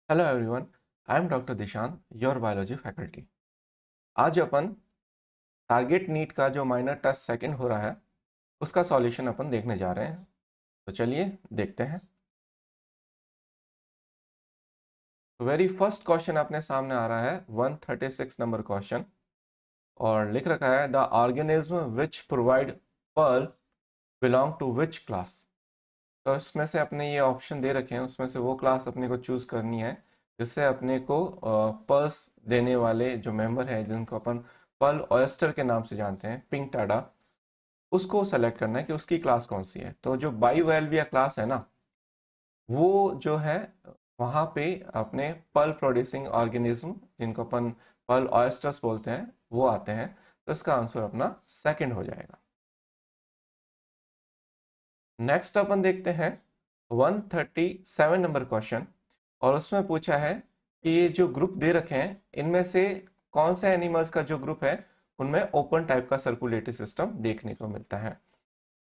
Hello everyone, I am doctor Dishant, your biology faculty. आज अपन target NEET का जो minor test second हो रहा है उसका सॉल्यूशन अपन देखने जा रहे हैं। तो चलिए देखते हैं। तो वेरी फर्स्ट क्वेश्चन अपने सामने आ रहा है 136 नंबर क्वेश्चन और लिख रखा है the organism which provide pearl belong to which class. तो इसमें से अपने ये ऑप्शन दे रखे हैं, उसमें से वो क्लास अपने को चूज करनी है जिससे अपने को पर्ल्स देने वाले जो मेंबर हैं जिनको अपन पर्ल ऑयस्टर के नाम से जानते हैं, पिंक टाडा, उसको सेलेक्ट करना है कि उसकी क्लास कौन सी है। तो जो बाइवेल्विया क्लास है ना, वो जो है वहाँ पे अपने पर्ल प्रोड्यूसिंग ऑर्गेनिज्म जिनको अपन पर्ल ऑयस्टर्स बोलते हैं वो आते हैं। तो इसका आंसर अपना सेकंड हो जाएगा। नेक्स्ट अपन देखते हैं 137 नंबर क्वेश्चन और उसमें पूछा है कि ये जो ग्रुप दे रखे हैं इनमें से कौन से एनिमल्स का जो ग्रुप है उनमें ओपन टाइप का सर्कुलेटरी सिस्टम देखने को मिलता है।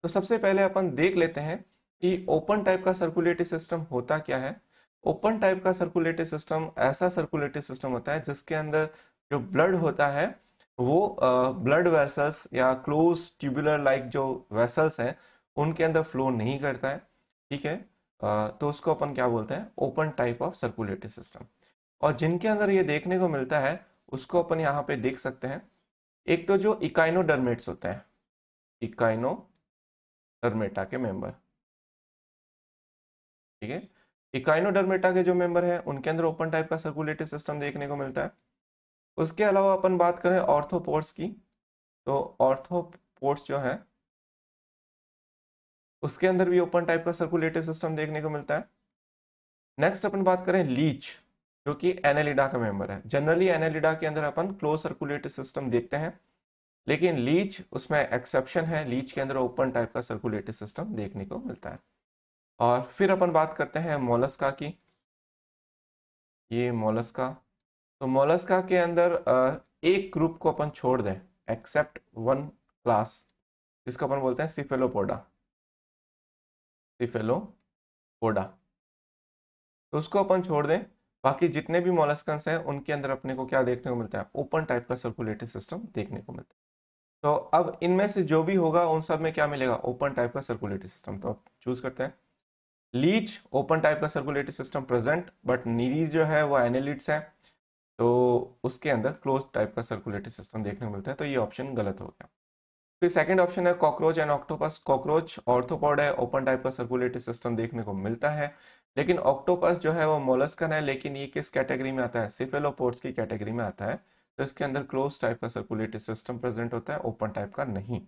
तो सबसे पहले अपन देख लेते हैं कि ओपन टाइप का सर्कुलेटरी सिस्टम होता क्या है। ओपन टाइप का सर्कुलेटरी सिस्टम ऐसा सर्कुलेटरी सिस्टम होता है जिसके अंदर जो ब्लड होता है वो ब्लड वेसल्स या क्लोज ट्यूबुलर लाइक जो वेसल्स हैं उनके अंदर फ्लो नहीं करता है। ठीक है। तो उसको अपन क्या बोलते हैं, open type of circulatory system. और जिनके अंदर ये देखने को मिलता है उसको अपन यहाँ पे देख सकते हैं। एक तो जो इकाइनोडर्मेट्स होते हैं, इकाइनोडर्मेटा के मेंबर। ठीक है। इकाइनोडर्मेटा के जो मेंबर हैं उनके अंदर ओपन टाइप का सर्कुलेटरी सिस्टम देखने को मिलता है। उसके अलावा अपन बात करें ऑर्थोपोड्स की, तो ऑर्थोपोड्स जो है उसके अंदर भी ओपन टाइप का सर्कुलेटरी सिस्टम देखने को मिलता है। नेक्स्ट अपन बात करें लीच, जो कि एनेलिडा का मेंबर है। जनरली एनेलिडा के अंदर अपन क्लोज सर्कुलेटरी सिस्टम देखते हैं, लेकिन लीच उसमें एक्सेप्शन है, लीच के अंदर ओपन टाइप का सर्कुलेटरी सिस्टम देखने को मिलता है। और फिर अपन बात करते हैं मोलस्का की। ये मोलस्का, तो मोलस्का के अंदर एक ग्रुप को अपन छोड़ दें, एक्सेप्ट वन क्लास, जिसको अपन बोलते हैं सिफेलोपोडा। सिफेलोपोडा, तो उसको अपन छोड़ दें, बाकी जितने भी मोलस्कन्स हैं उनके अंदर अपने को क्या देखने को मिलता है, ओपन टाइप का सर्कुलेटरी सिस्टम देखने को मिलता है। तो अब इनमें से जो भी होगा उन सब में क्या मिलेगा, ओपन टाइप का सर्कुलेटरी सिस्टम। तो चूज करते हैं लीच, ओपन टाइप का circulatory system present, but Nereis जो है वो एनालिड्स है, तो उसके अंदर क्लोज टाइप का सर्कुलेटरी सिस्टम देखने को मिलता है। तो ये ऑप्शन गलत हो गया। फिर सेकंड ऑप्शन है कॉकरोच एंड ऑक्टोपस। कॉकरोच ऑर्थोपॉड है, ओपन टाइप का सर्कुलेटरी सिस्टम देखने को मिलता है। लेकिन ऑक्टोपस जो है वो मोलस्कन है, लेकिन ये किस कैटेगरी में आता है, सिफेलोपोड्स की कैटेगरी में आता है। तो इसके अंदर क्लोज टाइप का सर्कुलेटरी सिस्टम प्रेजेंट होता है, ओपन टाइप का नहीं।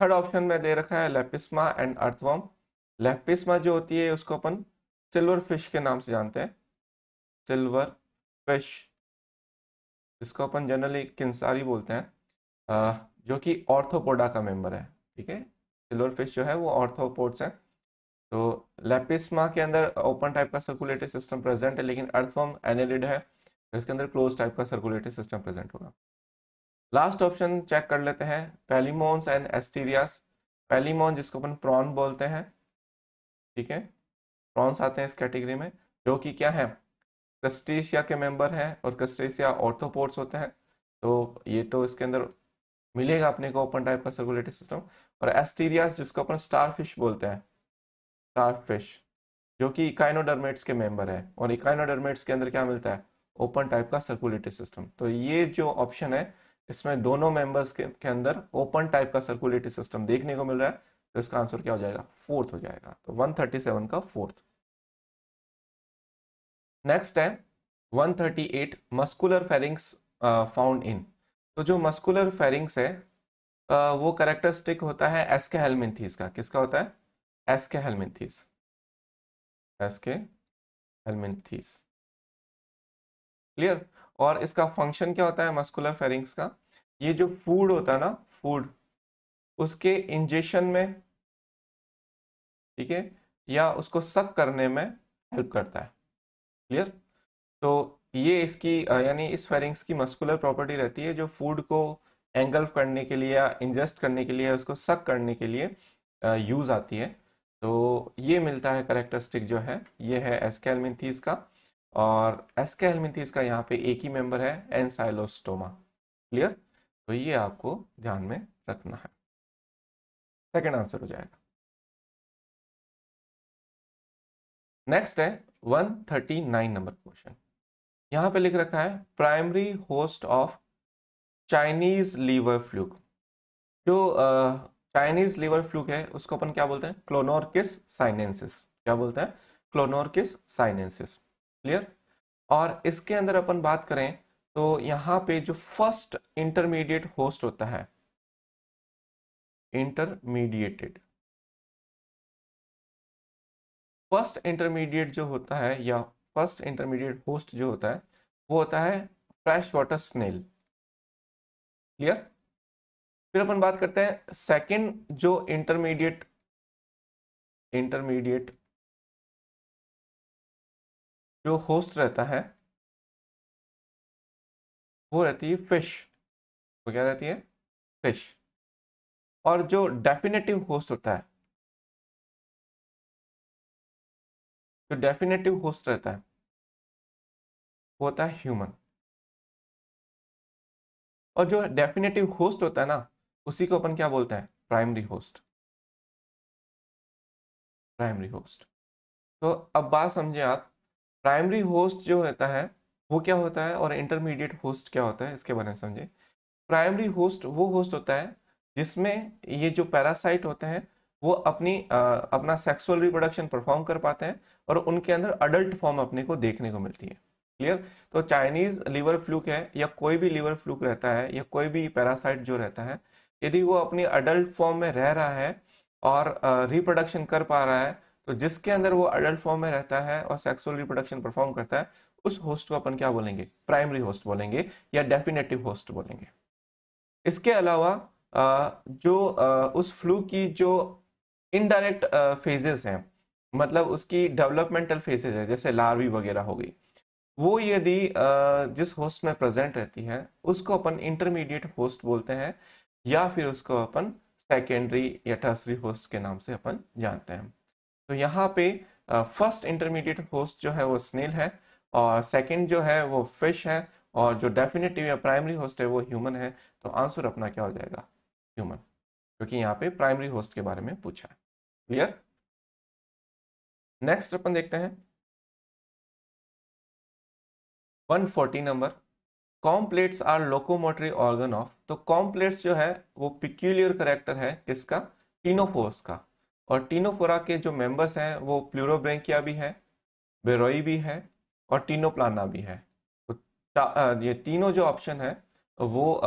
थर्ड ऑप्शन में दे रखा है लेपिस्मा एंड अर्थवर्म। लेपिस्मा जो होती है उसको अपन सिल्वर फिश के नाम से जानते हैं, सिल्वर फिश, जिसको अपन जनरली किंसारी बोलते हैं, जो कि ऑर्थोपोडा का मेंबर है। ठीक है, सिल्वर फिश जो है वो ऑर्थोपोड्स है। तो लेपिस्मा के अंदर ओपन टाइप का सर्कुलेटरी सिस्टम प्रेजेंट है, लेकिन अर्थवर्म एनेलिड है, तो इसके अंदर क्लोज टाइप का सर्कुलेटरी सिस्टम प्रेजेंट होगा। लास्ट ऑप्शन चेक कर लेते हैं, पेलिमोन्स एंड एस्टीरियास। पेलिमोन जिसको अपन प्रॉन बोलते हैं, ठीक है, प्रॉन्स आते हैं इस कैटेगरी में, जो कि क्या है, क्रस्टेशिया के मेंबर हैं और क्रस्टेशिया ऑर्थोपोड्स होते हैं। तो ये तो इसके अंदर मिलेगा अपने को ओपन टाइप का सर्कुलेटरी सिस्टम। और एस्टीरियास जिसको अपन स्टारफिश बोलते हैं, स्टारफिश, जो कि इकाइनोडर्मेट्स के मेंबर है, और इकाइनोडर्मेट्स के अंदर क्या मिलता है, ओपन टाइप का सर्कुलेटरी सिस्टम। तो ये जो ऑप्शन है इसमें दोनों मेंबर्स के अंदर ओपन टाइप का सर्कुलेटरी सिस्टम देखने को मिल रहा है। तो इसका आंसर क्या हो जाएगा, फोर्थ हो जाएगा। तो 137 का फोर्थ। नेक्स्ट है 138, मस्कुलर फेरिंग्स फाउंड इन। तो जो मस्कुलर फेरिंग्स है वो कैरेक्टरिस्टिक होता है एस्के हेलमिंथीस का। किसका होता है, एस्के हेलमिंथीस, एस्के हेलमिंथीस। क्लियर। और इसका फंक्शन क्या होता है मस्कुलर फेरिंग्स का, ये जो फूड होता है ना, फूड उसके इंजेशन में, ठीक है, या उसको सक करने में हेल्प करता है। क्लियर। तो ये इसकी यानी इस फेरिंग्स की मस्कुलर प्रॉपर्टी रहती है, जो फूड को एंगल्फ करने के लिए या इंजेस्ट करने के लिए, उसको सक करने के लिए यूज आती है। तो ये मिलता है कैरेक्टरिस्टिक जो है, ये है एस्केलमिंथीस का। और एस्का हेलमिंथेस का यहाँ पे एक ही मेंबर है, एनसाइलोस्टोमा। क्लियर? तो ये आपको ध्यान में रखना है। सेकंड आंसर हो जाएगा। नेक्स्ट है 139 नंबर क्वेश्चन। यहां पे लिख रखा है primary host of Chinese liver fluke. जो चाइनीज लीवर फ्लूक है उसको अपन क्या बोलते हैं? Clonorchis sinensis. क्या बोलते हैं? Clonorchis sinensis. क्लियर? और इसके अंदर अपन बात करें तो यहां पे जो फर्स्ट इंटरमीडिएट होस्ट होता है, इंटरमीडिएटेड फर्स्ट इंटरमीडिएट जो होता है या फर्स्ट इंटरमीडिएट होस्ट जो होता है वो होता है फ्रेश वाटर स्नेल। क्लियर? फिर अपन बात करते हैं सेकंड जो इंटरमीडिएट इंटरमीडिएट जो होस्ट रहता है वो रहती है फिश। वो क्या रहती है? फिश। और जो डेफिनेटिव होस्ट होता है, जो डेफिनेटिव होस्ट रहता है वो होता है ह्यूमन। और जो डेफिनेटिव होस्ट होता है ना उसी को अपन क्या बोलते हैं? Primary host. Primary host. तो अब बात समझे आप, प्राइमरी होस्ट जो होता है वो क्या होता है और इंटरमीडिएट होस्ट क्या होता है इसके बारे में समझे। प्राइमरी होस्ट वो होस्ट होता है जिसमें ये जो पैरासाइट होते हैं वो अपना सेक्सुअल रिप्रोडक्शन परफॉर्म कर पाते हैं और उनके अंदर अडल्ट फॉर्म अपने को देखने को मिलती है। क्लियर? तो चाइनीज लिवर फ्लूक है या कोई भी लिवर फ्लूक रहता है या कोई भी पैरासाइट जो रहता है, यदि वो अपनी अडल्ट फॉर्म में रह रहा है और रिप्रोडक्शन कर पा रहा है, तो जिसके अंदर वो अडल्ट फॉर्म में रहता है और सेक्सुअल रिप्रोडक्शन परफॉर्म करता है, उस होस्ट को अपन क्या बोलेंगे? प्राइमरी होस्ट बोलेंगे या डेफिनेटिव होस्ट बोलेंगे। इसके अलावा उस फ्लू की जो इनडायरेक्ट फेजेस हैं, मतलब उसकी डेवलपमेंटल फेजेस है जैसे लार्वी वगैरह हो गई, वो यदि जिस होस्ट में प्रेजेंट रहती है उसको अपन इंटरमीडिएट होस्ट बोलते हैं या फिर उसको अपन सेकेंडरी या टर्सरी होस्ट के नाम से अपन जानते हैं। तो यहाँ पे फर्स्ट इंटरमीडिएट होस्ट जो है वो स्नेल है और सेकंड जो है वो फिश है और जो डेफिनेटिव या प्राइमरी होस्ट है वो ह्यूमन है। तो आंसर अपना क्या हो जाएगा? ह्यूमन, क्योंकि यहाँ पे प्राइमरी होस्ट के बारे में पूछा है। क्लियर? नेक्स्ट अपन देखते हैं 140 number. Comb plates are locomotory organ of. तो कॉम्प्लेट्स जो है वो पिक्यूलियर करेक्टर है किसका? टीनोफोर्स का। और टीनोफोरा के जो मेंबर्स हैं वो प्लूरोब्रैंकिया भी है, बेरोई भी है और टीनोप्लाना भी है। तो ये तीनों जो ऑप्शन है वो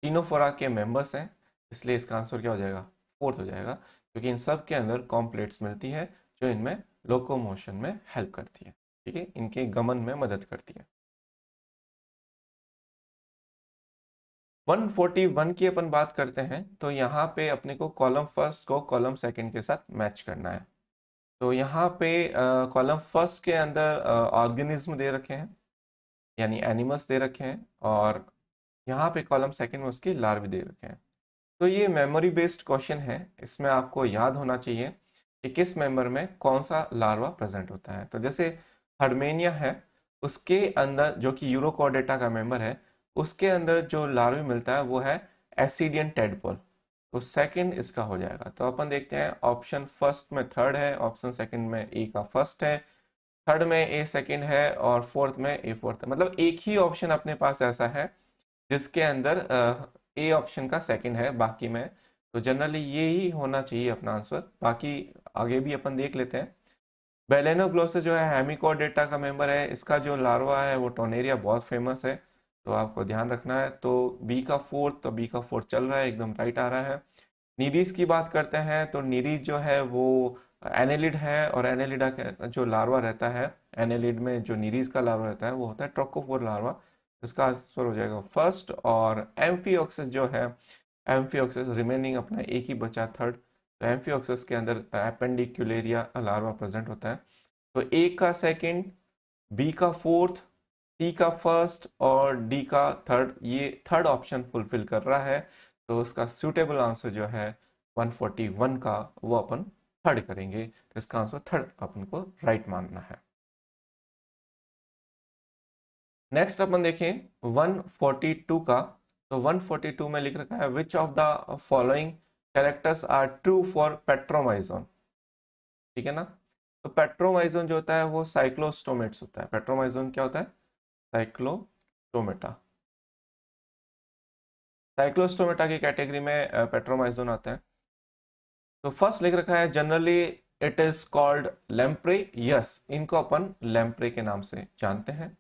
टीनोफोरा के मेंबर्स हैं, इसलिए इसका आंसर क्या हो जाएगा? फोर्थ हो जाएगा, क्योंकि इन सब के अंदर कॉम्प्लेट्स मिलती है जो इनमें लोकोमोशन में हेल्प करती है। ठीक है, इनके गमन में मदद करती है। 141 की अपन बात करते हैं तो यहाँ पे अपने को कॉलम फर्स्ट को कॉलम सेकंड के साथ मैच करना है। तो यहाँ पे कॉलम फर्स्ट के अंदर ऑर्गेनिज्म दे रखे हैं यानी एनिमल्स दे रखे हैं और यहाँ पे कॉलम सेकंड में उसके लार्वे दे रखे हैं। तो ये मेमोरी बेस्ड क्वेश्चन है, इसमें आपको याद होना चाहिए कि किस मेंबर में कौन सा लार्वा प्रेजेंट होता है। तो जैसे हर्मेनिया है, उसके अंदर जो कि यूरोकॉर्डेटा का मेंबर है, उसके अंदर जो लार्वे मिलता है वो है एसिडियन टेडपोल। तो सेकंड इसका हो जाएगा। तो अपन देखते हैं, ऑप्शन फर्स्ट में थर्ड है, ऑप्शन सेकंड में ए का फर्स्ट है, थर्ड में ए सेकंड है और फोर्थ में ए फोर्थ है। मतलब एक ही ऑप्शन अपने पास ऐसा है जिसके अंदर ए ऑप्शन का सेकंड है बाकी में। तो जनरली ये ही होना चाहिए अपना आंसर। बाकी आगे भी अपन देख लेते हैं। बेलेनोग्लोसस जो है हेमिकोडेटा का मेंबर है, इसका जो लार्वा है वो टोनेरिया बहुत फेमस है, तो आपको ध्यान रखना है। तो बी का फोर्थ, तो बी का फोर्थ चल रहा है, एकदम राइट आ रहा है। नीरीज की बात करते हैं तो नीरीज जो है वो एनेलिड है और एनेलिडा का जो लार्वा रहता है, एनेलिड में जो नीरीज का लार्वा रहता है वो होता है ट्रोकोफोर लार्वा। इसका आंसर हो जाएगा फर्स्ट। और एम्फियोक्सिस जो है, एम्फियोक्सिस रिमेनिंग अपना एक ही बचा थर्ड। तो एम्फियोक्सिस के अंदर एपेंडिकुलेरिया लार्वा प्रेजेंट होता है। तो ए का सेकंड, बी का फोर्थ, सी का फर्स्ट और डी का थर्ड, ये थर्ड ऑप्शन फुलफिल कर रहा है। तो उसका सूटेबल आंसर जो है 141 का वो अपन थर्ड करेंगे। तो इसका आंसर थर्ड अपन को राइट मानना है। नेक्स्ट अपन देखें 142 का। तो 142 में लिख रखा है which of the following characters are true for petromyzon. ठीक है ना। तो पेट्रोमाइजोन जो होता है वो साइक्लोस्टोमेट्स होता है। पेट्रोमाइजोन क्या होता है? साइक्लोस्टोमेटा। साइक्लोस्टोमेटा की कैटेगरी में पेट्रोमाइजोन आता है। तो फर्स्ट लिख रखा है generally it is called lamprey. Yes, इनको अपन लैम्प्रे के नाम से जानते हैं।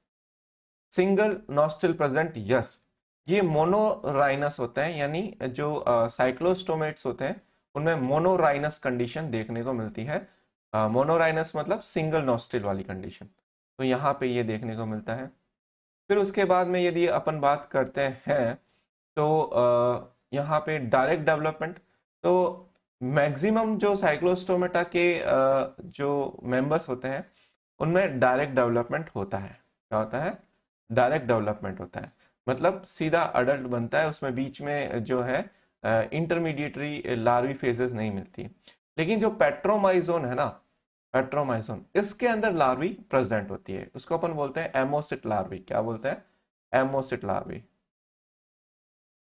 Single nostril present. यस, ये मोनोराइनस होते हैं, यानी जो साइक्लोस्टोमेट्स होते हैं उनमें मोनोराइनस कंडीशन देखने को मिलती है। मोनोराइनस मतलब सिंगल नॉस्ट्रिल वाली कंडीशन, तो यहाँ पे ये देखने को मिलता है। फिर उसके बाद में यदि अपन बात करते हैं तो यहाँ पे डायरेक्ट डेवलपमेंट। तो मैक्सिमम जो साइक्लोस्टोमेटा के जो मेंबर्स होते हैं उनमें डायरेक्ट डेवलपमेंट होता है। क्या होता है? डायरेक्ट डेवलपमेंट होता है, मतलब सीधा अडल्ट बनता है, उसमें बीच में जो है इंटरमीडिएटरी लार्वी फेजेस नहीं मिलती। लेकिन जो पेट्रोमाइजोन है ना, पेट्रोमाइजोन, इसके अंदर लार्वी प्रेजेंट होती है। उसको अपन बोलते हैं एमोसिट लार्वी। क्या बोलते हैं? एमोसिट लार्वी।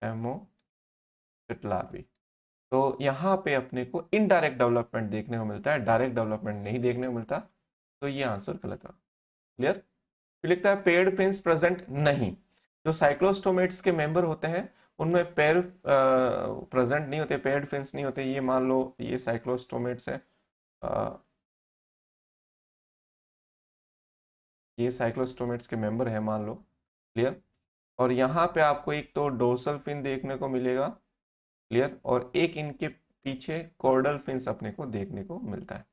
एमोसिट लार्वी। तो यहाँ पे अपने को इनडायरेक्ट डेवलपमेंट देखने को मिलता है, डायरेक्ट डेवलपमेंट नहीं देखने को मिलता। तो ये आंसर गलत है। क्लियर? फिर लिखता है पेयर्ड फिन्स प्रेजेंट नहीं। जो साइक्लोस्टोमेट्स के मेंबर होते हैं उनमें पेयर प्रेजेंट नहीं होते, पेयर्ड फिन्स नहीं होते। ये मान लो ये साइक्लोस्टोमेट्स है, ये साइक्लोस्टोमेट्स के मेंबर है मान लो। क्लियर? और यहाँ पे आपको एक तो डोर्सल फिन देखने को मिलेगा। क्लियर? और एक इनके पीछे कॉर्डल फिन्स अपने को देखने को मिलता है।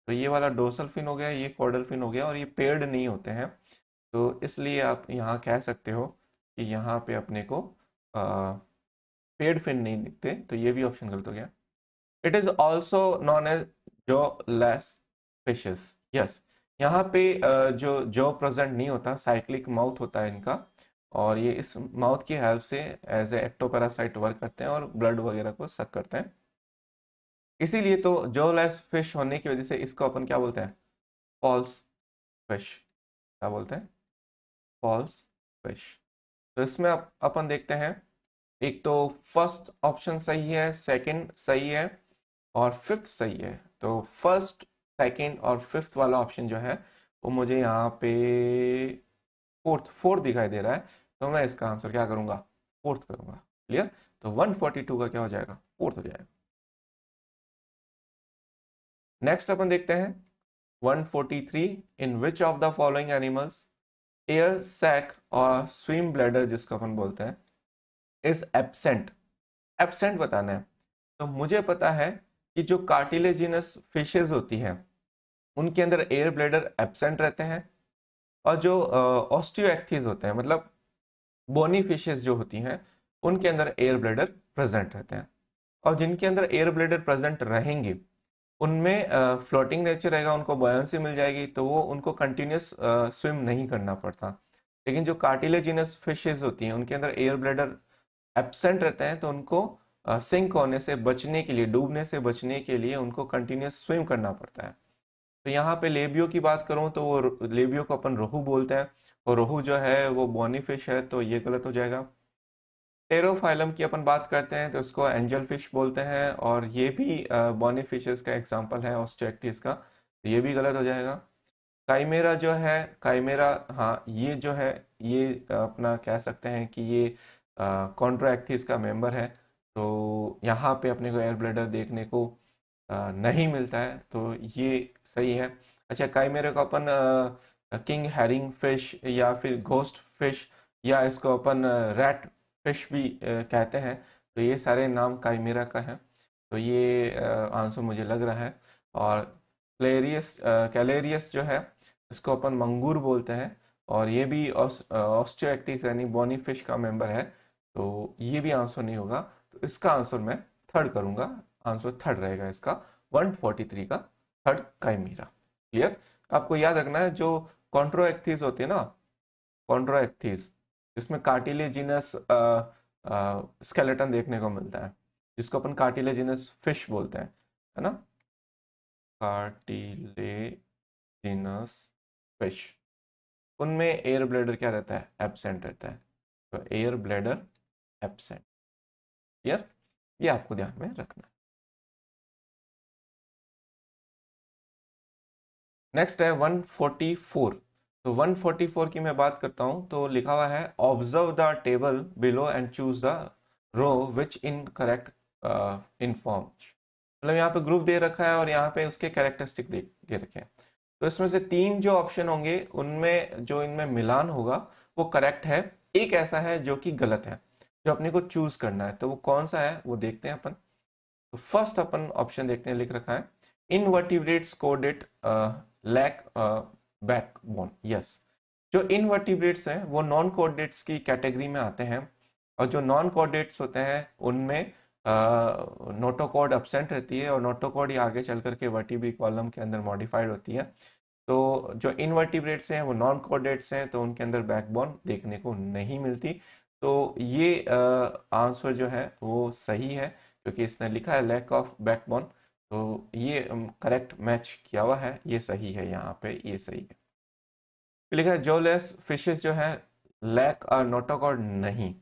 तो ये वाला डोर्सल फिन हो गया, ये कॉर्डल फिन हो गया, और ये पेयर्ड नहीं होते हैं। तो इसलिए आप यहाँ कह सकते हो कि यहाँ पे अपने को पेयर्ड फिन नहीं दिखते, तो ये भी ऑप्शन गलत हो गया। It is also known as jawless fishes. Yes, यहाँ पे जो प्रेजेंट नहीं होता, साइक्लिक माउथ होता है इनका, और ये इस माउथ की हेल्प से एज ए एक्टोपैरासाइट वर्क करते हैं और ब्लड वगैरह को सक करते हैं। इसीलिए तो जो लेस फिश होने की वजह से इसको अपन क्या बोलते हैं? False fish. क्या बोलते हैं? False fish. तो इसमें अपन देखते हैं, एक तो फर्स्ट ऑप्शन सही है, सेकंड सही है, और फिफ्थ सही है। तो फर्स्ट, सेकंड और फिफ्थ वाला ऑप्शन जो है वो मुझे यहाँ पे फोर्थ फोर्थ दिखाई दे रहा है। तो मैं इसका आंसर क्या करूंगा? फोर्थ करूंगा। क्लियर? तो 142 का क्या हो जाएगा? फोर्थ हो जाएगा। नेक्स्ट अपन देखते हैं 143। In which of the following animals air sac और स्विम ब्लैडर, जिसको अपन बोलते हैं, इज एब्सेंट। एब्सेंट बताना है। तो मुझे पता है कि जो कार्टिलेजिनस फिशेज होती हैं उनके अंदर एयर ब्लैडर एब्सेंट रहते हैं, और जो ऑस्टियोएक्थिस होते हैं, मतलब बोनी फिशेज जो होती हैं, उनके अंदर एयर ब्लैडर प्रेजेंट रहते हैं। और जिनके अंदर एयर ब्लैडर प्रेजेंट रहेंगे उनमें फ्लोटिंग नेचर रहेगा, उनको बॉयंसी मिल जाएगी, तो वो उनको कंटिन्यूस स्विम नहीं करना पड़ता। लेकिन जो कार्टिलेजिनस फिशेज होती हैं उनके अंदर एयर ब्लैडर एब्सेंट रहते हैं, तो उनको सिंक होने से बचने के लिए, डूबने से बचने के लिए उनको कंटिन्यूस स्विम करना पड़ता है। तो यहाँ पे लेबियो की बात करूँ तो वो लेबियो को अपन रोहू बोलते हैं, और रोहू जो है वो बॉनी फिश है, तो ये गलत हो जाएगा। टेरोफाइलम की अपन बात करते हैं तो इसको एंजल फिश बोलते हैं, और ये भी बॉनी फिशेस का एग्जांपल है ऑस्ट्रेक्टिस का, तो ये भी गलत हो जाएगा। काइमेरा जो है, काइमेरा, हाँ ये जो है ये अपना कह सकते हैं कि ये कॉन्ट्रोएक्टिस का मेंबर है। तो यहाँ पे अपने को एयर ब्लैडर देखने को नहीं मिलता है, तो ये सही है। अच्छा, काइमेरा को अपन किंग हैरिंग फिश या फिर घोस्ट फिश, या इसको अपन रैट फिश भी कहते हैं। तो ये सारे नाम काइमेरा का है, तो ये आंसर मुझे लग रहा है। और क्लेरियस कैलेरियस जो है इसको अपन मंगूर बोलते हैं, और ये भी ऑस्टियोएक्टिस यानी बॉनी फिश का मेंबर है, तो ये भी आंसर नहीं होगा। तो इसका आंसर मैं थर्ड करूंगा, आंसर थर्ड रहेगा इसका 143 का, थर्ड काइमेरा। क्लियर? आपको याद रखना है जो कॉन्ट्रोएक्थिस होती है ना, कॉन्ट्रोएक्थिस, जिसमें कार्टिलेजिनस स्केलेटन देखने को मिलता है, जिसको अपन कार्टिलेजिनस फिश बोलते हैं, है ना, कार्टिलेजिनस फिश। उनमें एयर ब्लैडर क्या रहता है, एब्सेंट रहता है। तो एयर ब्लैडर एब्सेंट, क्लियर, ये आपको ध्यान में रखना है। नेक्स्ट है 144। तो 144 की मैं बात करता हूं तो लिखा हुआ है observe the table below and choose the row which in correct inform. मतलब यहाँ पे ग्रुप दे रखा है और यहाँ पे उसके कैरेक्टरिस्टिक दे रखे हैं। तो इसमें से 3 जो ऑप्शन होंगे उनमें जो इनमें मिलान होगा वो करेक्ट है, एक ऐसा है जो कि गलत है, जो अपने को चूज करना है। तो वो कौन सा है वो देखते हैं अपन। तो फर्स्ट अपन ऑप्शन देखते हैं, लिख रखा है invertebrates coded lack backbone. Yes, जो इनवर्टिब्रेट्स हैं वो नॉन कोऑर्डिनेट्स की कैटेगरी में आते हैं, और जो नॉन कोऑर्डिनेट्स होते हैं उनमें नोटोकॉर्ड एब्सेंट रहती है, और नोटोकॉर्ड ही आगे चल करके वर्टिब्री कॉलम के अंदर मॉडिफाइड होती है। तो जो इनवर्टिब्रेट्स हैं वो नॉन कोऑर्डिनेट्स हैं, तो उनके अंदर बैकबोन देखने को नहीं मिलती। तो ये आंसर जो है वो सही है, क्योंकि इसने लिखा है लैक ऑफ बैकबोन, तो ये करेक्ट मैच किया हुआ है, ये सही है, यहाँ पे ये सही है। फिर लिखा है जोलेस फिशेस जो है लैक और नोटोकॉर्ड नहीं।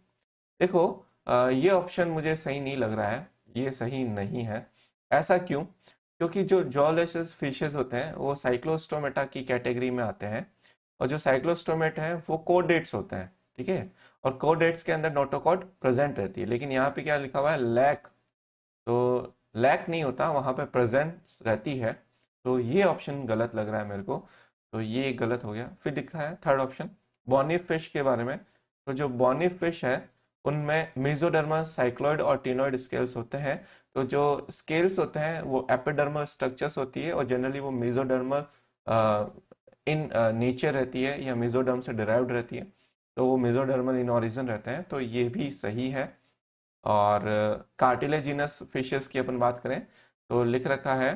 देखो ये ऑप्शन मुझे सही नहीं लग रहा है, ये सही नहीं है। ऐसा क्यों? क्योंकि जो जॉलेसिस फिशेस होते हैं वो साइक्लोस्टोमेटा की कैटेगरी में आते हैं, और जो साइक्लोस्टोमेट है वो कोडेट्स होते हैं, ठीक है, और कोडेट्स के अंदर नोटोकॉर्ड प्रेजेंट रहती है। लेकिन यहाँ पे क्या लिखा हुआ है, लैक, तो लैक नहीं होता, वहां पे प्रेजेंस रहती है। तो ये ऑप्शन गलत लग रहा है मेरे को, तो ये गलत हो गया। फिर लिखा है थर्ड ऑप्शन बॉनी फिश के बारे में। तो जो बॉनी फिश है उनमें मेसोडर्मल, साइक्लॉइड और टिनोइड स्केल्स होते हैं। तो जो स्केल्स होते हैं वो एपिडर्मल स्ट्रक्चर्स होती है, और जनरली वो मेसोडर्मल इन नेचर रहती है, या मेसोडर्म से डिराइव्ड रहती है। तो वो मेसोडर्मल इन ऑरिजिन रहते हैं, तो ये भी सही है। और कार्टिलेजिनस फिशेस की अपन बात करें तो लिख रखा है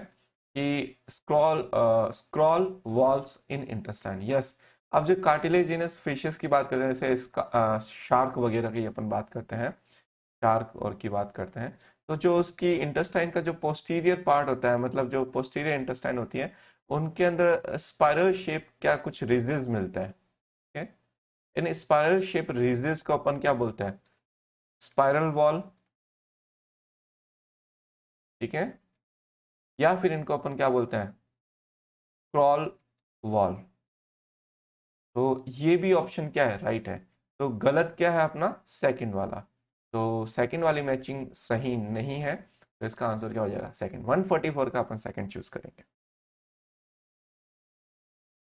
कि स्क्रॉल वॉल्व्स इन इंटेस्टाइन। यस, अब जो कार्टिलेजिनस फिशेस की बात करते हैं, जैसे इसका शार्क वगैरह की अपन बात करते हैं, शार्क और की बात करते हैं, तो जो उसकी इंटेस्टाइन का जो पोस्टीरियर पार्ट होता है, मतलब जो पोस्टीरियर इंटेस्टाइन होती है, उनके अंदर स्पाइरल शेप क्या कुछ रिजिज मिलता है, ठीक है। इन स्पाइरल शेप रिजिज को अपन क्या बोलते हैं, स्पाइरल वॉल, ठीक है, या फिर इनको अपन क्या बोलते हैं, क्रॉल वॉल। तो ये भी ऑप्शन क्या है, राइट है। तो गलत क्या है अपना, सेकंड वाला। तो सेकंड वाली मैचिंग सही नहीं है, तो इसका आंसर क्या हो जाएगा, सेकंड। 144 का अपन सेकंड चूज करेंगे।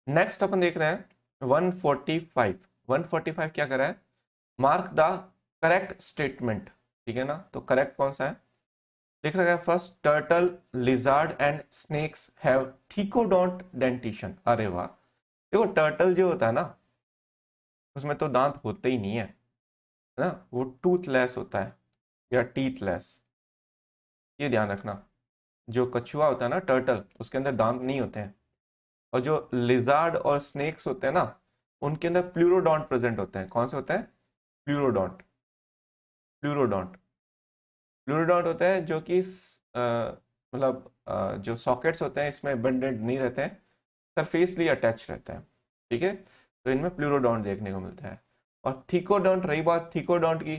नेक्स्ट अपन देख रहे हैं 145। 145 क्या कर रहा है, मार्क द करेक्ट स्टेटमेंट, ठीक है ना। तो करेक्ट कौन सा है, लिख रखा है first turtle lizard and snacks have thecodont dentition. अरे वाह, देखो टर्टल जो होता है ना उसमें तो दांत होते ही नहीं है ना, वो टूथलेस होता है या टीथलेस, ये ध्यान रखना। जो कछुआ होता है ना टर्टल, उसके अंदर दांत नहीं होते हैं। और जो लिजार्ड और स्नेक्स होते हैं ना, उनके अंदर प्लूरोडोंट प्रेजेंट होते हैं। कौन से होते हैं, प्लूरोडोंट, प्लूरोडोंट, प्लूरोडोंट होता है जो कि मतलब जो सॉकेट्स होते हैं इसमें बेंडेड नहीं रहते हैं, सरफेसली अटैच रहते हैं, ठीक है। तो इनमें प्लूरोडोंट देखने को मिलता है। और थीकोडोंट, रही बात थीकोडोंट की,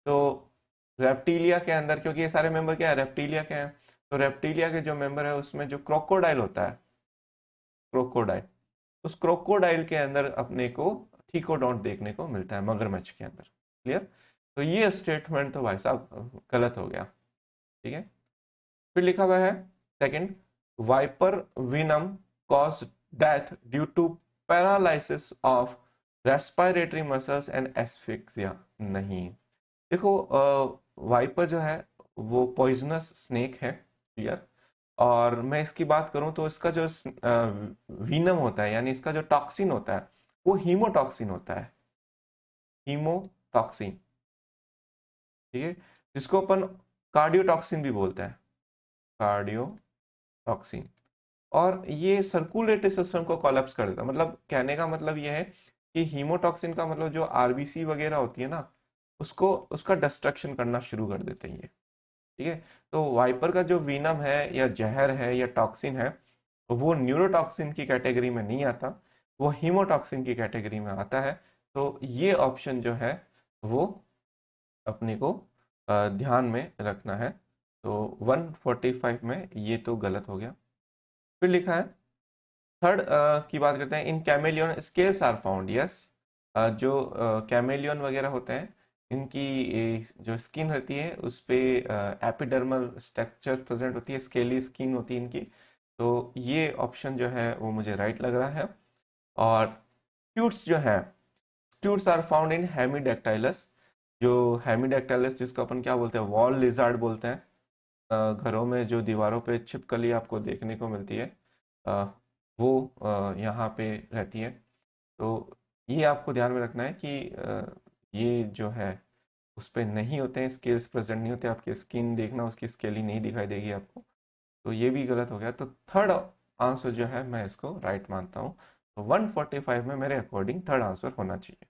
तो रेप्टीलिया के अंदर, क्योंकि ये सारे मेंबर क्या है, रेप्टीलिया के हैं, तो रेप्टीलिया के जो मेंबर है उसमें जो क्रोकोडाइल होता है, क्रोकोडाइल, उस क्रोकोडाइल के अंदर अपने को थीकोडोंट देखने को मिलता है, मगरमच्छ के अंदर। क्लियर, तो ये स्टेटमेंट तो भाई साहब गलत हो गया, ठीक है। फिर लिखा हुआ है second, viper venom cause death due to paralysis of respiratory muscles and asphyxia. नहीं, देखो वाइपर जो है वो पॉइजनस स्नेक है, क्लियर। और मैं इसकी बात करूं तो इसका जो वीनम होता है, यानी इसका जो टॉक्सिन होता है, वो हीमोटॉक्सिन होता है, हीमोटॉक्सिन, ठीक है, जिसको अपन कार्डियोटॉक्सिन भी बोलते हैं, कार्डियोटॉक्सिन। और ये सर्कुलेटरी सिस्टम को कोलैप्स कर देता है। मतलब कहने का मतलब ये है कि हीमोटॉक्सिन का मतलब जो आरबीसी वगैरह होती है ना, उसको उसका डिस्ट्रक्शन करना शुरू कर देते हैं ये, ठीक है। तो वाइपर का जो वीनम है या जहर है या टॉक्सिन है, वो न्यूरोटॉक्सिन की कैटेगरी में नहीं आता, वो हीमोटॉक्सिन की कैटेगरी में आता है। तो ये ऑप्शन जो है वो अपने को ध्यान में रखना है। तो 145 में ये तो गलत हो गया। फिर लिखा है थर्ड की बात करते हैं, in chameleon scales are found. Yes, जो कैमेलियन वगैरह होते हैं इनकी जो स्किन होती है उस पे एपिडर्मल स्ट्रक्चर प्रेजेंट होती है, स्केली स्किन होती है इनकी। तो ये ऑप्शन जो है वो मुझे राइट लग रहा है। और स्क्यूट्स जो है, स्क्यूट्स आर फाउंड इन हेमिडेक्टाइलस। जो हेमिडेक्टाइलस जिसको अपन क्या बोलते हैं, वॉल लिजार्ड बोलते हैं। घरों में जो दीवारों पे छिपकली आपको देखने को मिलती है, अ, वो यहाँ पे रहती है। तो ये आपको ध्यान में रखना है कि ये जो है उस पर नहीं होते हैं, स्केल्स प्रेजेंट नहीं होते। आपकी स्किन देखना, उसकी स्केली नहीं दिखाई देगी आपको। तो ये भी गलत हो गया। तो थर्ड आंसर जो है मैं इसको राइट मानता हूँ। तो 145 में मेरे अकॉर्डिंग थर्ड आंसर होना चाहिए।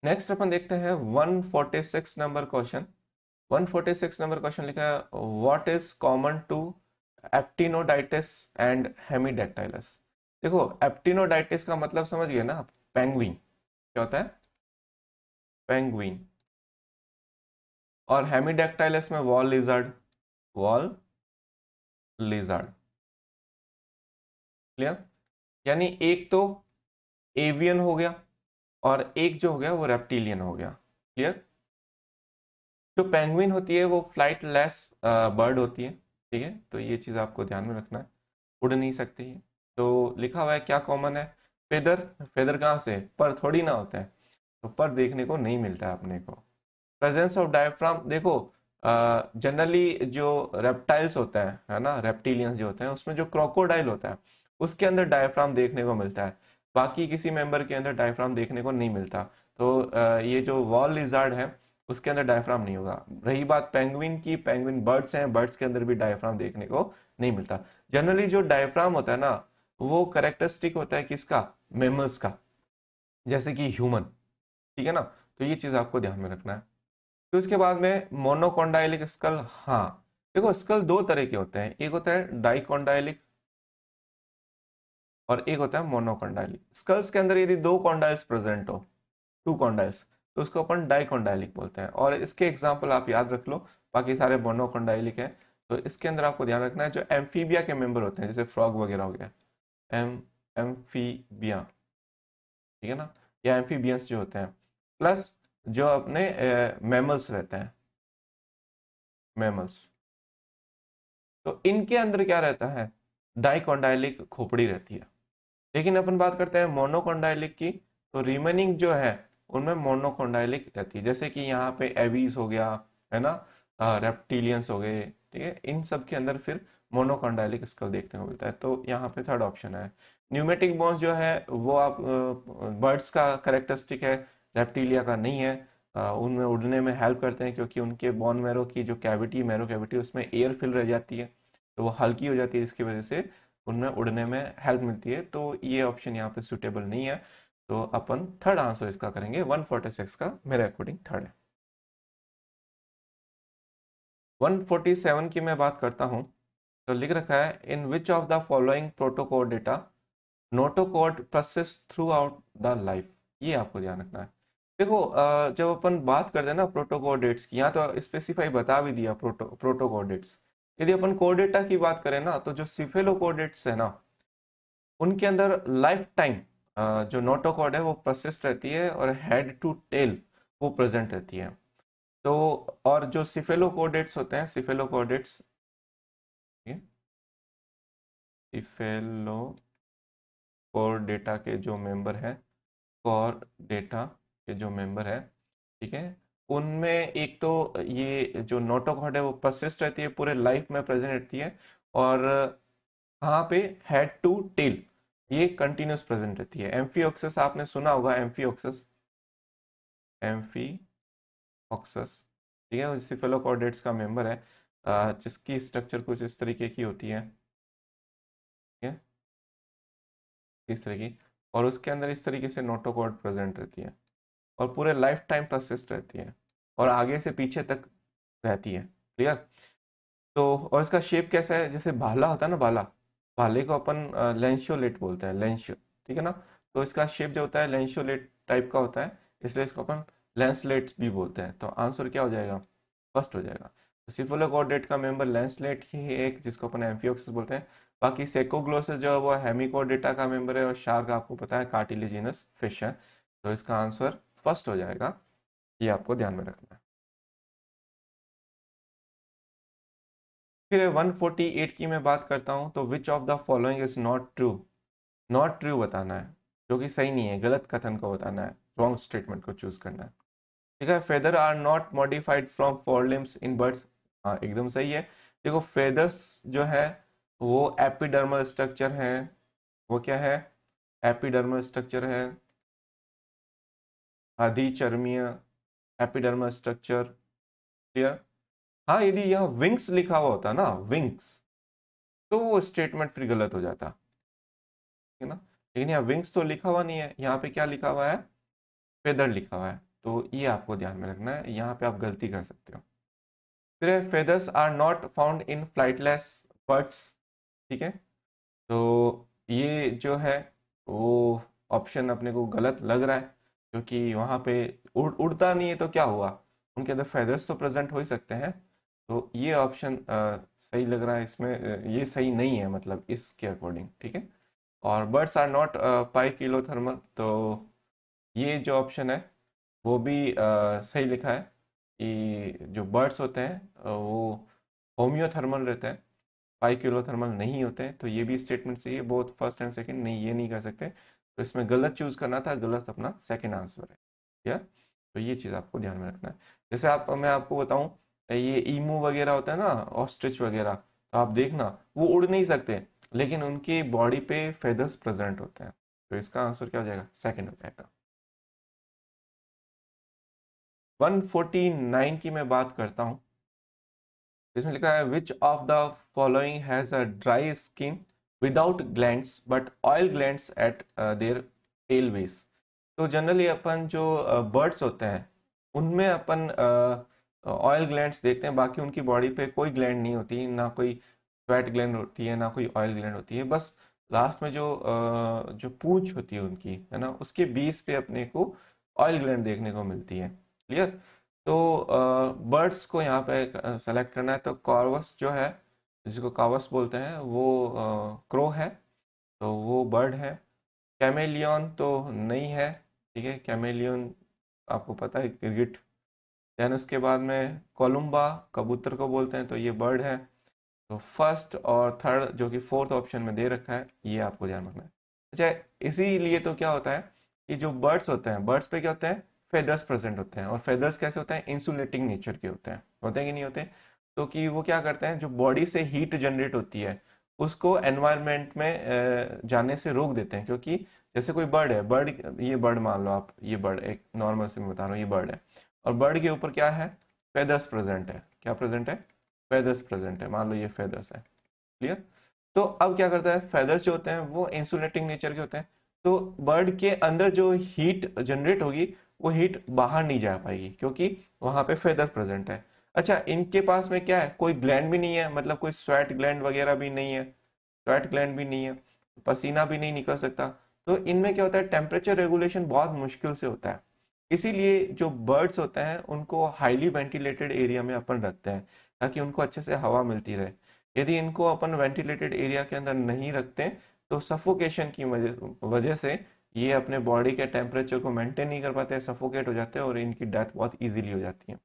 नेक्स्ट अपन देखते हैं 146 नंबर क्वेश्चन। 146 नंबर क्वेश्चन लिखा है, what is common to Aptenodytes and Hemidactylus. देखो, एप्टिनोडाइटिस का मतलब समझ गए ना आप, पेंगुइन। क्या होता है? पेंगुइन। और हेमिडेक्टाइलस में wall lizard, wall lizard. Clear? यानी एक तो एवियन हो गया और एक जो हो गया वो रेप्टिलियन हो गया। क्लियर? जो पेंगुइन होती है वो फ्लाइट लेस बर्ड होती है। ठीक है, तो ये चीज़ आपको ध्यान में रखना है, उड़ नहीं सकती है। तो लिखा हुआ है क्या कॉमन है, फेदर। फेदर कहाँ से, पर थोड़ी ना होता है, तो पर देखने को नहीं मिलता है अपने को। प्रेजेंस ऑफ डायफ्राम, देखो जनरली जो रेप्टाइल्स होता है ना, रेप्टिलियंस जो होते हैं उसमें जो क्रोकोडाइल होता है उसके अंदर डायफ्राम देखने को मिलता है। बाकी किसी मेंबर के अंदर डायफ्राम देखने को नहीं मिलता। तो ये जो वॉल लिजार्ड है उसके अंदर डायफ्राम नहीं होगा। रही बात पेंगुइन की, पेंगुइन बर्ड्स हैं, बर्ड्स के अंदर भी डायफ्राम देखने को नहीं मिलता। जनरली जो डायफ्राम होता है ना वो करेक्टरिस्टिक होता है किसका, मेमल्स का, जैसे कि ह्यूमन। ठीक है ना, तो ये चीज आपको ध्यान में रखना है। फिर उसके बाद में मोनोकोंडाइलिक स्कल। हाँ, देखो स्कल दो तरह के होते हैं, एक होता है डाइकोंडाइलिक और एक होता है मोनोकोंडाइलिक। स्कल्स के अंदर यदि दो कॉन्डाइल्स प्रेजेंट हो, टू कॉन्डाइल्स, तो उसको अपन डाइकोंडाइलिक बोलते हैं। और इसके एग्जाम्पल आप याद रख लो, बाकी सारे मोनोकोंडाइलिक है। तो इसके अंदर आपको ध्यान रखना है जो एम्फीबिया के मेंबर होते हैं, जैसे फ्रॉग वगैरह हो गया, एम्फीबिया। ठीक है ना, या एम्फीबियंस जो होते हैं, प्लस जो अपने मैमल्स रहते हैं, मैमल्स, तो इनके अंदर क्या रहता है, डाइकोंडाइलिक खोपड़ी रहती है। लेकिन अपन बात करते हैं मोनोकोंडाइलिक की, तो रिमेनिंग जो है उनमें मोनोकोंडाइलिक रहती है। जैसे कि यहाँ पे एवीज हो गया, है ना, रेप्टिलियंस हो गए। ठीक है, इन सब के अंदर फिर मोनोकोंडाइलिक स्कल देखने को मिलता है। तो यहाँ पे थर्ड ऑप्शन है। न्यूमेटिक बोन्स जो है वो आप बर्ड्स का करेक्टरिस्टिक है, रेप्टिलिया का नहीं है। उनमें उड़ने में हेल्प करते हैं क्योंकि उनके बोन मैरो की जो कैविटी, मैरो कैविटी, उसमें एयर फिल रह जाती है, तो वो हल्की हो जाती है, जिसकी वजह से उनमें उड़ने में हेल्प मिलती है। तो ये ऑप्शन यहाँ पे सुटेबल नहीं है। तो अपन थर्ड आंसर इसका करेंगे, 146 का मेरे अकॉर्डिंग थर्ड है। 147 की मैं बात करता हूँ। तो लिख रखा है, in which of the following protochordata notochord persist throughout the life. ये आपको ध्यान रखना है। देखो जब अपन बात करते हैं ना प्रोटोकोड डेट्स की, यहाँ तो स्पेसिफाई बता भी दिया प्रोटोकोड डेट्स। यदि अपन कोड डेटा की बात करें ना, तो जो सिफेलोकोडेट्स है ना उनके अंदर लाइफ टाइम जो नोटोकॉड है वो परसिस्ट रहती है और हेड टू टेल वो प्रेजेंट रहती है। तो और जो सिफेलोकोडेट्स होते हैं, सिफेलोकोडेट्स, सिफेलोकोड डेटा के जो मेंबर है, कोर डेटा के जो मेंबर है, ठीक है, उनमें एक तो ये जो नोटोकॉड है वो परसिस्ट रहती है, पूरे लाइफ में प्रेजेंट रहती है। और कहाँ पे, हेड टू टेल, ये कंटिन्यूस प्रेजेंट रहती है। एम्फीऑक्सस आपने सुना होगा, एम्फीऑक्सस, एम्फीऑक्सस, ठीक है, सिफेलोकॉर्डेट्स का मेंबर है, जिसकी स्ट्रक्चर कुछ इस तरीके की होती है। ठीक है, इस तरह की, और उसके अंदर इस तरीके से नोटोकॉर्ड प्रेजेंट रहती है और पूरे लाइफ टाइम परसिस्ट रहती है और आगे से पीछे तक रहती है। क्लियर? तो और इसका शेप कैसा है, जैसे भाला होता है ना, भाला, भाले को अपन लेंशोलेट बोलते हैं, लेंश, ठीक है ना। तो इसका शेप जो होता है लेंशोलेट टाइप का होता है, इसलिए इसको अपन लेंसलेट भी बोलते हैं। तो आंसर क्या हो जाएगा, फर्स्ट हो जाएगा। तो सिफलोकॉर्डेट का मेंबर लेंसलेट ही है एक, जिसको अपन एम्फियोक्सिस बोलते हैं। बाकी सेकोग्लोसिस जो है वो हेमिकोडेटा का मेंबर है, और शार्क आपको पता है कार्टिलेजिनस फिश है। तो इसका आंसर फर्स्ट हो जाएगा, ये आपको ध्यान में रखना है। फिर 148 की मैं बात करता हूँ, तो which of the following is not true, not true बताना है, जो कि सही नहीं है, गलत कथन को बताना है, रॉन्ग स्टेटमेंट को चूज करना है। ठीक है, feather are not modified from forelimbs in birds, हाँ एकदम सही है। देखो फेदर्स जो है वो एपिडर्मल स्ट्रक्चर है, वो क्या है, एपिडर्मल स्ट्रक्चर है, अधिचर्मीय एपिडर्मल स्ट्रक्चर, क्लियर। हाँ यदि यह विंग्स लिखा हुआ होता ना, विंग्स, तो वो स्टेटमेंट फिर गलत हो जाता, ठीक है ना। लेकिन यहाँ विंग्स तो लिखा हुआ नहीं है, यहाँ पे क्या लिखा हुआ है, फेदर लिखा हुआ है, तो ये आपको ध्यान में रखना है, यहाँ पे आप गलती कर सकते हो। फिर feathers are not found in flightless birds, ठीक है। तो ये जो है वो ऑप्शन अपने को गलत लग रहा है, क्योंकि वहाँ पे उड़ता नहीं है, तो क्या हुआ, उनके अंदर फेदर्स तो प्रेजेंट हो ही सकते हैं। तो ये ऑप्शन सही लग रहा है इसमें, ये सही नहीं है मतलब इसके अकॉर्डिंग, ठीक है। और बर्ड्स आर नॉट पाइकिलोथर्मल, तो ये जो ऑप्शन है वो भी सही लिखा है कि जो बर्ड्स होते हैं वो होम्योथर्मल रहते हैं, पाइक्यूलोथर्मल नहीं होते हैं। तो ये भी स्टेटमेंट सही है, बोथ फर्स्ट एंड सेकंड, नहीं ये नहीं कर सकते, तो इसमें गलत चूज करना था, गलत अपना सेकंड आंसर है, या। तो ये चीज़ आपको ध्यान में रखना है। जैसे आप, मैं आपको बताऊं, ये ईमू वगैरह होता है ना, ऑस्ट्रिच वगैरह, तो आप देखना वो उड़ नहीं सकते, लेकिन उनकी बॉडी पे फेदर्स प्रेजेंट होते हैं। तो इसका आंसर क्या हो जाएगा, सेकंड हो जाएगा। 149 की मैं बात करता हूँ, इसमें लिखा है which of the following has a dry skin without glands but oil glands at their tail base. तो जनरली अपन जो बर्ड्स होते हैं उनमें अपन ऑयल ग्लैंड्स देखते हैं, बाकी उनकी बॉडी पे कोई ग्लैंड नहीं होती, ना कोई स्वेट ग्लैंड होती है, ना कोई ऑयल ग्लैंड होती है, बस लास्ट में जो पूंछ होती है उनकी, है ना, उसके बेस पे अपने को ऑयल ग्लैंड देखने को मिलती है, क्लियर। तो बर्ड्स को यहाँ पे सेलेक्ट करना है, तो कॉर्वस जो है, जिसको कावस बोलते हैं, वो क्रो है, तो वो बर्ड है। कैमेलियन तो नहीं है, ठीक है, कैमेलियन आपको पता है गिरगिट। देन उसके बाद में कोलुम्बा, कबूतर को बोलते हैं, तो ये बर्ड है। तो फर्स्ट और थर्ड जो कि फोर्थ ऑप्शन में दे रखा है, ये आपको ध्यान रखना है। अच्छा, इसीलिए तो क्या होता है कि जो बर्ड्स होते हैं, बर्ड्स पे क्या होते हैं, फेदर्स प्रेजेंट होते हैं, और फेदर्स कैसे होते हैं, इंसुलेटिंग नेचर के होते हैं कि नहीं होते। तो कि वो क्या करते हैं, जो बॉडी से हीट जनरेट होती है उसको एनवायरनमेंट में जाने से रोक देते हैं, क्योंकि जैसे कोई बर्ड है, बर्ड, ये बर्ड मान लो आप, ये बर्ड एक नॉर्मल से मैं बता रहा हूँ, ये बर्ड है, और बर्ड के ऊपर क्या है, फेदर्स प्रेजेंट है, क्या प्रेजेंट है, फेदर्स प्रेजेंट है, मान लो ये फेदर्स है, क्लियर। तो अब क्या करता है, फेदर्स जो होते हैं वो इंसुलेटिंग नेचर के होते हैं, तो बर्ड के अंदर जो हीट जनरेट होगी वो हीट बाहर नहीं जा पाएगी, क्योंकि वहां पे फेदर प्रेजेंट है। अच्छा, इनके पास में क्या है, कोई ग्लैंड भी नहीं है, मतलब कोई स्वेट ग्लैंड वगैरह भी नहीं है, स्वेट ग्लैंड भी नहीं है, पसीना भी नहीं निकल सकता। तो इनमें क्या होता है, टेम्परेचर रेगुलेशन बहुत मुश्किल से होता है। इसीलिए जो बर्ड्स होते हैं उनको हाईली वेंटिलेटेड एरिया में अपन रखते हैं, ताकि उनको अच्छे से हवा मिलती रहे। यदि इनको अपन वेंटिलेटेड एरिया के अंदर नहीं रखते, तो सफोकेशन की वजह से ये अपने बॉडी के टेम्परेचर को मेंटेन नहीं कर पाते, सफोकेट हो जाते हैं, और इनकी डेथ बहुत इजीली हो जाती है।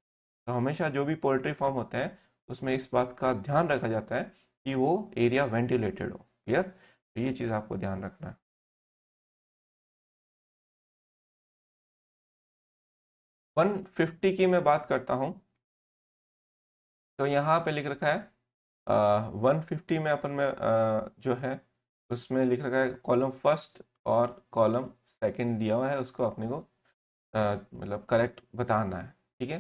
तो हमेशा जो भी पोल्ट्री फार्म होते हैं उसमें इस बात का ध्यान रखा जाता है कि वो एरिया वेंटिलेटेड हो, क्लियर। तो ये चीज़ आपको ध्यान रखना है। 150 की मैं बात करता हूँ, तो यहाँ पे लिख रखा है 150 में अपन में जो है उसमें लिख रखा है कॉलम फर्स्ट और कॉलम सेकंड दिया हुआ है, उसको अपने को मतलब करेक्ट बताना है, ठीक है।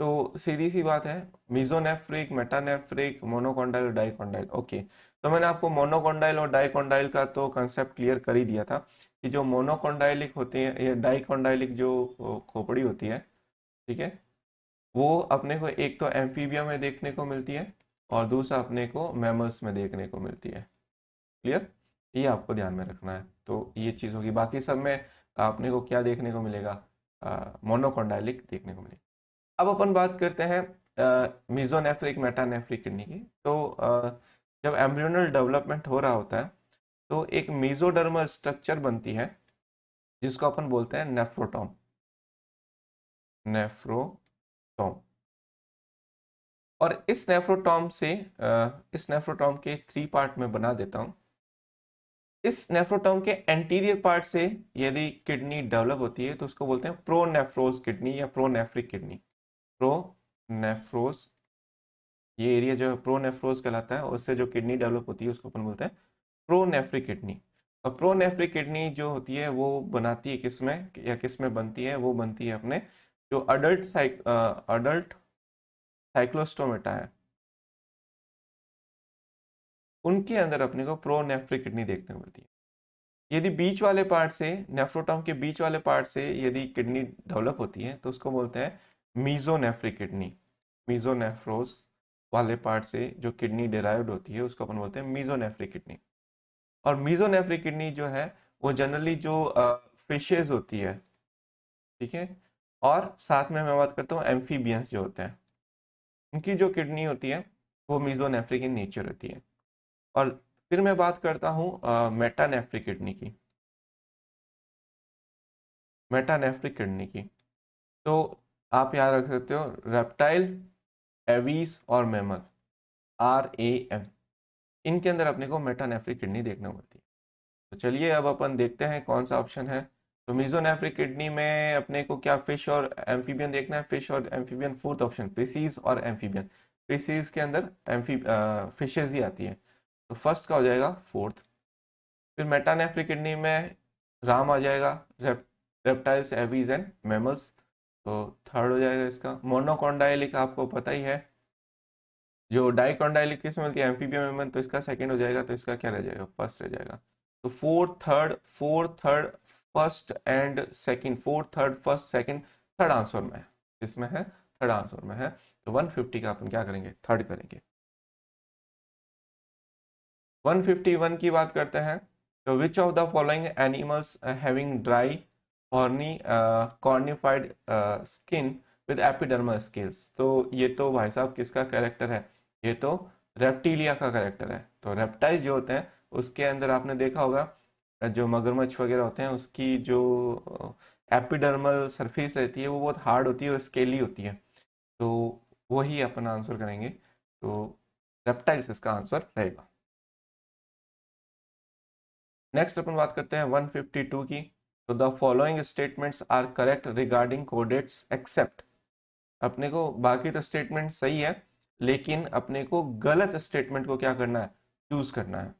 तो सीधी सी बात है, मीजोनेफ्रिक, मेटानेफ्रिक, मोनोकॉन्डाइल, डाइकॉन्डाइल, ओके। तो मैंने आपको मोनोकॉन्डाइल और डाइकॉन्डाइल का तो कंसेप्ट क्लियर कर ही दिया था, कि जो मोनोकॉन्डाइलिक होती है, ये डाइकॉन्डाइलिक जो खोपड़ी होती है, ठीक है, वो अपने को एक तो एम्फीबिया में देखने को मिलती है, और दूसरा अपने को मैमल्स में देखने को मिलती है, क्लियर, ये आपको ध्यान में रखना है। तो ये चीज़ होगी, बाकी सब में आपने को क्या देखने को मिलेगा, मोनोकॉन्डाइलिक देखने को मिलेगा। अब अपन बात करते हैं मीजोनेफ्रिक मेटानेफ्रिक किडनी की। तो जब एम्ब्रियोनल डेवलपमेंट हो रहा होता है तो एक मीजोडर्मल स्ट्रक्चर बनती है जिसको अपन बोलते हैं नेफ्रोटॉम। नेफ्रोटॉम। और इस नेफ्रोटॉम के 3 पार्ट में बना देता हूं। इस नेफ्रोटॉम के एंटीरियर पार्ट से यदि किडनी डेवलप होती है तो उसको बोलते हैं प्रोनेफ्रोज किडनी या प्रोनेफ्रिक किडनी। प्रोनेफ्रोज, ये एरिया जो है प्रोनेफ्रोज कहलाता है, और उससे जो किडनी डेवलप होती है उसको अपन बोलते हैं प्रोनेफ्रिक किडनी। और प्रोनेफ्रिक किडनी जो होती है वो बनाती है किसमें, या किसमें बनती है, वो बनती है अपने जो अडल्ट साइक्लोस्टोमेटा है उनके अंदर अपने को प्रोनेफ्रिक किडनी देखने को मिलती है। यदि बीच वाले पार्ट से, नेफ्रोटॉम के बीच वाले पार्ट से यदि किडनी डेवलप होती है तो उसको बोलते हैं मीजोनेफ्रिक किडनी। मीजोनेफ्रोस वाले पार्ट से जो किडनी डिराइव्ड होती है उसको अपन बोलते हैं मीजोनेफ्रिक किडनी। और मीजोनेफ्रिक किडनी जो है वो जनरली जो फिशेज होती है, ठीक है, और साथ में मैं बात करता हूँ एम्फीबियंस जो होते हैं, उनकी जो किडनी होती है वो मीजोनेफ्रिक इन नेचर होती है। और फिर मैं बात करता हूँ मेटानेफ्रिक किडनी की। मेटानेफ्रिक किडनी की तो आप याद रख सकते हो रेप्टाइल, एवीज और मैमल, RAM, इनके अंदर अपने को मेटानेफ्रिक किडनी देखने को मिलती है। तो चलिए अब अपन देखते हैं कौन सा ऑप्शन है। तो मीजोनेफ्रिक किडनी में अपने को क्या फिश और एम्फीबियन देखना है, फिश और एम्फीबियन, फोर्थ ऑप्शन फिशीज और एम्फीबियन। फिशीज के अंदर फिशेज ही आती है, तो फर्स्ट का हो जाएगा फोर्थ। फिर मेटानेफ्रिक किडनी में राम आ जाएगा, रेप्टाइल्स, एवीज एंड मैमल्स, तो थर्ड हो जाएगा इसका। मोनोकॉन्डाइलिक आपको पता ही है, जो डाइकॉन्डाइलिक किस में मिलती है, एम्फीबियन मैमल, तो इसका सेकंड हो जाएगा, तो इसका क्या रह जाएगा, फर्स्ट रह जाएगा। तो fourth third first and second, fourth third first second, third answer में है, इसमें है थर्ड आंसर में है। तो 150 का अपन क्या करेंगे, थर्ड करेंगे। 151 की बात करते हैं। तो which of the following animals having dry horny cornified skin with epidermal scales. तो ये तो भाई साहब किसका कैरेक्टर है, ये तो रेप्टिलिया का कैरेक्टर है। तो रेप्टाइल जो होते हैं उसके अंदर आपने देखा होगा जो मगरमच्छ वगैरह होते हैं उसकी जो एपिडर्मल सरफेस रहती है वो बहुत हार्ड होती है और स्केली होती है, तो वही अपन आंसर करेंगे। तो रेप्टाइल्स इसका आंसर रहेगा। नेक्स्ट अपन बात करते हैं 152 की। तो the following statements are correct regarding chordates except. अपने को बाकी तो स्टेटमेंट सही है, लेकिन अपने को गलत स्टेटमेंट को क्या करना है, चूज करना है।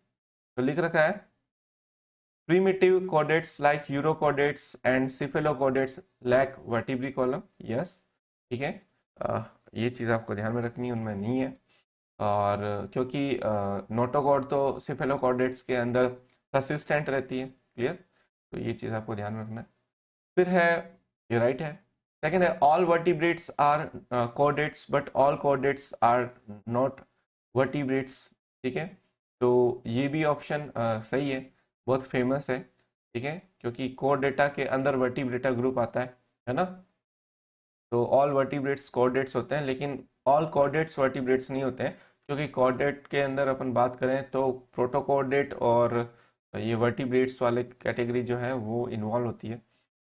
तो लिख रखा है primitive chordates like urochordates and cephalochordates lack vertebrate column। Yes, ठीक है, ये चीज़ आपको ध्यान में रखनी है, उनमें नहीं है। और क्योंकि नोटोकॉर्ड तो सिफेलोकॉर्डेट्स के अंदर परसिस्टेंट रहती है, क्लियर, तो ये चीज़ आपको ध्यान में रखना है। फिर है, ये राइट है। सेकंड है all vertebrates are chordates but all chordates are not vertebrates, ठीक है, तो ये भी ऑप्शन सही है, बहुत फेमस है, ठीक है, क्योंकि कॉर्डेटा के अंदर वर्टिब्रेटा ग्रुप आता है ना। तो ऑल वर्टिब्रेट्स कॉर्डेट्स होते हैं, लेकिन ऑल कॉर्डेट्स वर्टिब्रेट्स नहीं होते हैं, क्योंकि कॉर्डेट के अंदर अपन बात करें तो प्रोटोकॉर्डेट और ये वर्टिब्रेट्स वाले कैटेगरी जो है वो इन्वॉल्व होती है।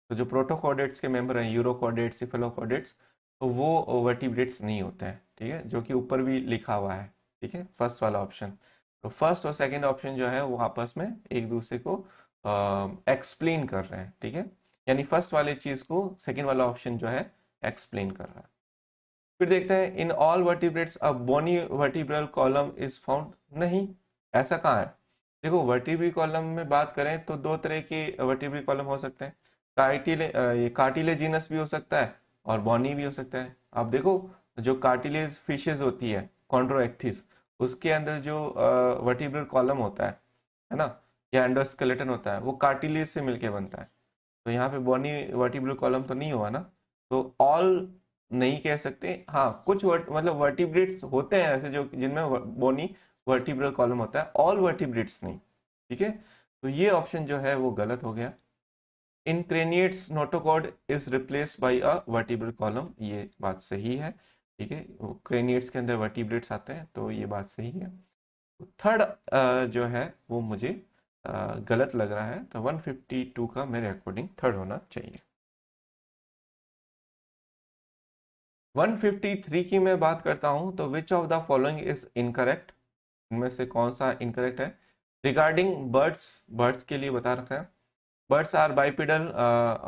तो जो प्रोटोकॉर्डेट्स के मेंबर हैं, यूरोकॉर्डेट्स, सिफेलोकॉर्डेट्स, तो वो वर्टिब्रेट्स नहीं होते हैं, ठीक है, जो कि ऊपर भी लिखा हुआ है, ठीक है, फर्स्ट वाला ऑप्शन। तो फर्स्ट और सेकंड ऑप्शन जो है वो आपस में एक दूसरे को एक्सप्लेन कर रहे हैं, ठीक है, यानी फर्स्ट वाली चीज को सेकंड वाला ऑप्शन जो है एक्सप्लेन कर रहा है। फिर देखते हैं in all vertebrates a bony vertebral column is found. नहीं, ऐसा कहाँ है। देखो वर्टिब्रल कॉलम में बात करें तो दो तरह के वर्टिब्रल कॉलम हो सकते हैं, ये कार्टिलेजिनस भी हो सकता है और बॉनी भी हो सकता है। आप देखो जो कार्टिलेज फिशेज होती है कॉन्ड्रोएक्थिस, उसके अंदर जो वर्टिब्रल कॉलम होता है ना, या एंडोस्केलेटन होता है, वो कार्टिलेज से मिलके बनता है। तो यहाँ पे बॉनी वर्टिब्रल कॉलम तो नहीं हुआ ना, तो ऑल नहीं कह सकते। हाँ, कुछ मतलब वर्टिब्रेट्स होते हैं ऐसे जो जिनमें बोनी वर्टिब्रल कॉलम होता है, ऑल वर्टिब्रेट्स नहीं, ठीक है, तो ये ऑप्शन जो है वो गलत हो गया। In craniates notochord is replace by a vertebral column, ये बात सही है। ठीक है, क्रेनिएट्स के अंदर वर्टिब्रेट्स आते हैं, तो ये बात सही है। थर्ड जो है वो मुझे गलत लग रहा है, तो 152 का मेरे अकॉर्डिंग थर्ड होना चाहिए। 153 की मैं बात करता हूं, तो which of the following is incorrect, इनमें से कौन सा इनकरेक्ट है। रिगार्डिंग बर्ड्स, बर्ड्स के लिए बता रखा है, बर्ड्स आर बाइपिडल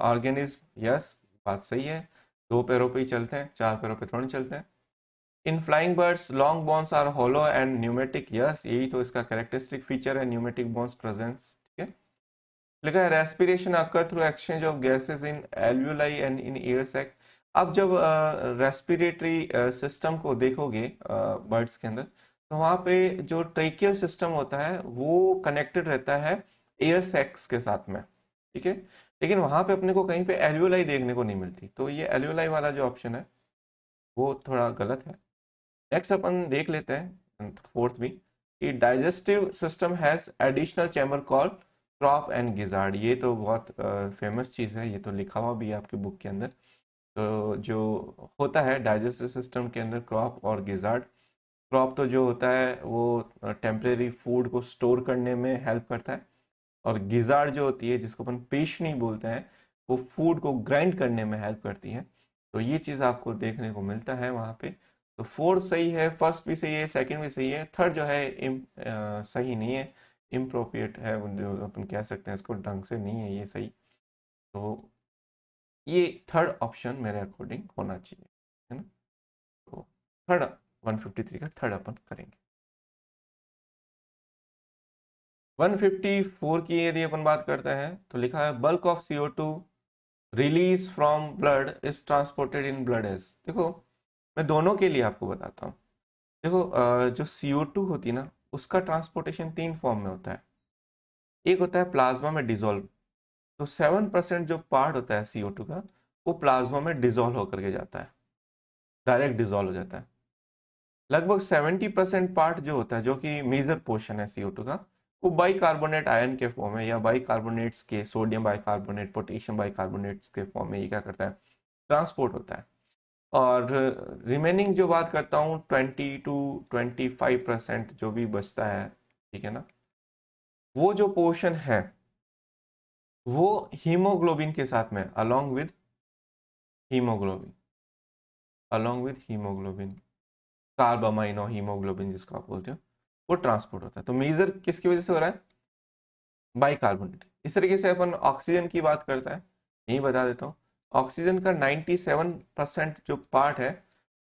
ऑर्गेनिज्म, यस बात सही है, दो पैरों पे ही चलते हैं, चार पैरों पे थोड़ी नहीं चलते हैं। In flying birds long bones are hollow and pneumatic, yes यही तो इसका कैरेक्टरिस्टिक फीचर है, न्यूमेटिक बोन्स प्रेजेंस। ठीक है, लिखा है respiration occur through exchange of gases in alveoli and in air sac. अब जब रेस्पिरेटरी सिस्टम को देखोगे बर्ड्स के अंदर, तो वहाँ पे जो ट्रेकियल सिस्टम होता है वो कनेक्टेड रहता है एयर सैक्स के साथ में। ठीक है, लेकिन वहाँ पे अपने को कहीं पे एल्वियोलाई देखने को नहीं मिलती, तो ये एल्वियोलाई वाला जो ऑप्शन है वो थोड़ा गलत है। नेक्स्ट अपन देख लेते हैं फोर्थ भी, कि digestive system has additional chamber called crop and gizzard. ये तो बहुत फेमस चीज़ है, ये तो लिखा हुआ भी है आपके बुक के अंदर। तो जो होता है डाइजेस्टिव सिस्टम के अंदर क्रॉप और गिजार्ड, क्रॉप तो जो होता है वो टेम्परेरी फूड को स्टोर करने में हेल्प करता है, और गिजार्ड जो होती है जिसको अपन पेशनी बोलते हैं, वो फूड को ग्राइंड करने में हेल्प करती है। तो ये चीज़ आपको देखने को मिलता है वहाँ पे। तो फोर्थ सही है, फर्स्ट भी सही है, सेकंड भी सही है, थर्ड जो है सही नहीं है, इम्प्रोप्रिएट है, जो अपन कह सकते हैं इसको, ढंग से नहीं है ये सही। तो ये थर्ड ऑप्शन मेरे अकॉर्डिंग होना चाहिए, है ना। तो थर्ड 153 का थर्ड अपन करेंगे। 154 की यदि अपन बात करते हैं, तो लिखा है bulk of CO2 release from blood is transported in blood as. देखो मैं दोनों के लिए आपको बताता हूँ। देखो जो CO2 होती है ना, उसका ट्रांसपोर्टेशन तीन फॉर्म में होता है। एक होता है प्लाज्मा में डिजोल्व, तो 7% जो पार्ट होता है CO2 का, वो प्लाज्मा में डिजोल्व होकर के जाता है, डायरेक्ट डिजोल्व हो जाता है। लगभग 70% पार्ट जो होता है, जो कि मेजर पोर्शन है CO2 का, वो बाइकार्बोनेट आयन के फॉर्म में, या बाइकार्बोनेट्स के, सोडियम बाइकार्बोनेट, पोटेशियम बाइकार्बोनेट्स के फॉर्म में ये क्या करता है, ट्रांसपोर्ट होता है। और रिमेनिंग जो बात करता हूँ 20 to 25% जो भी बचता है, ठीक है ना, वो जो पोर्शन है वो हीमोग्लोबिन के साथ में, along with haemoglobin, along with haemoglobin, carbamino और हीमोग्लोबिन जिसको आप बोलते हो, वो ट्रांसपोर्ट होता है। तो मेजर किसकी वजह से हो रहा है, बाइकार्बोनेट। इस तरीके से अपन ऑक्सीजन की बात करता है, यही बता देता हूँ, ऑक्सीजन का 97% जो पार्ट है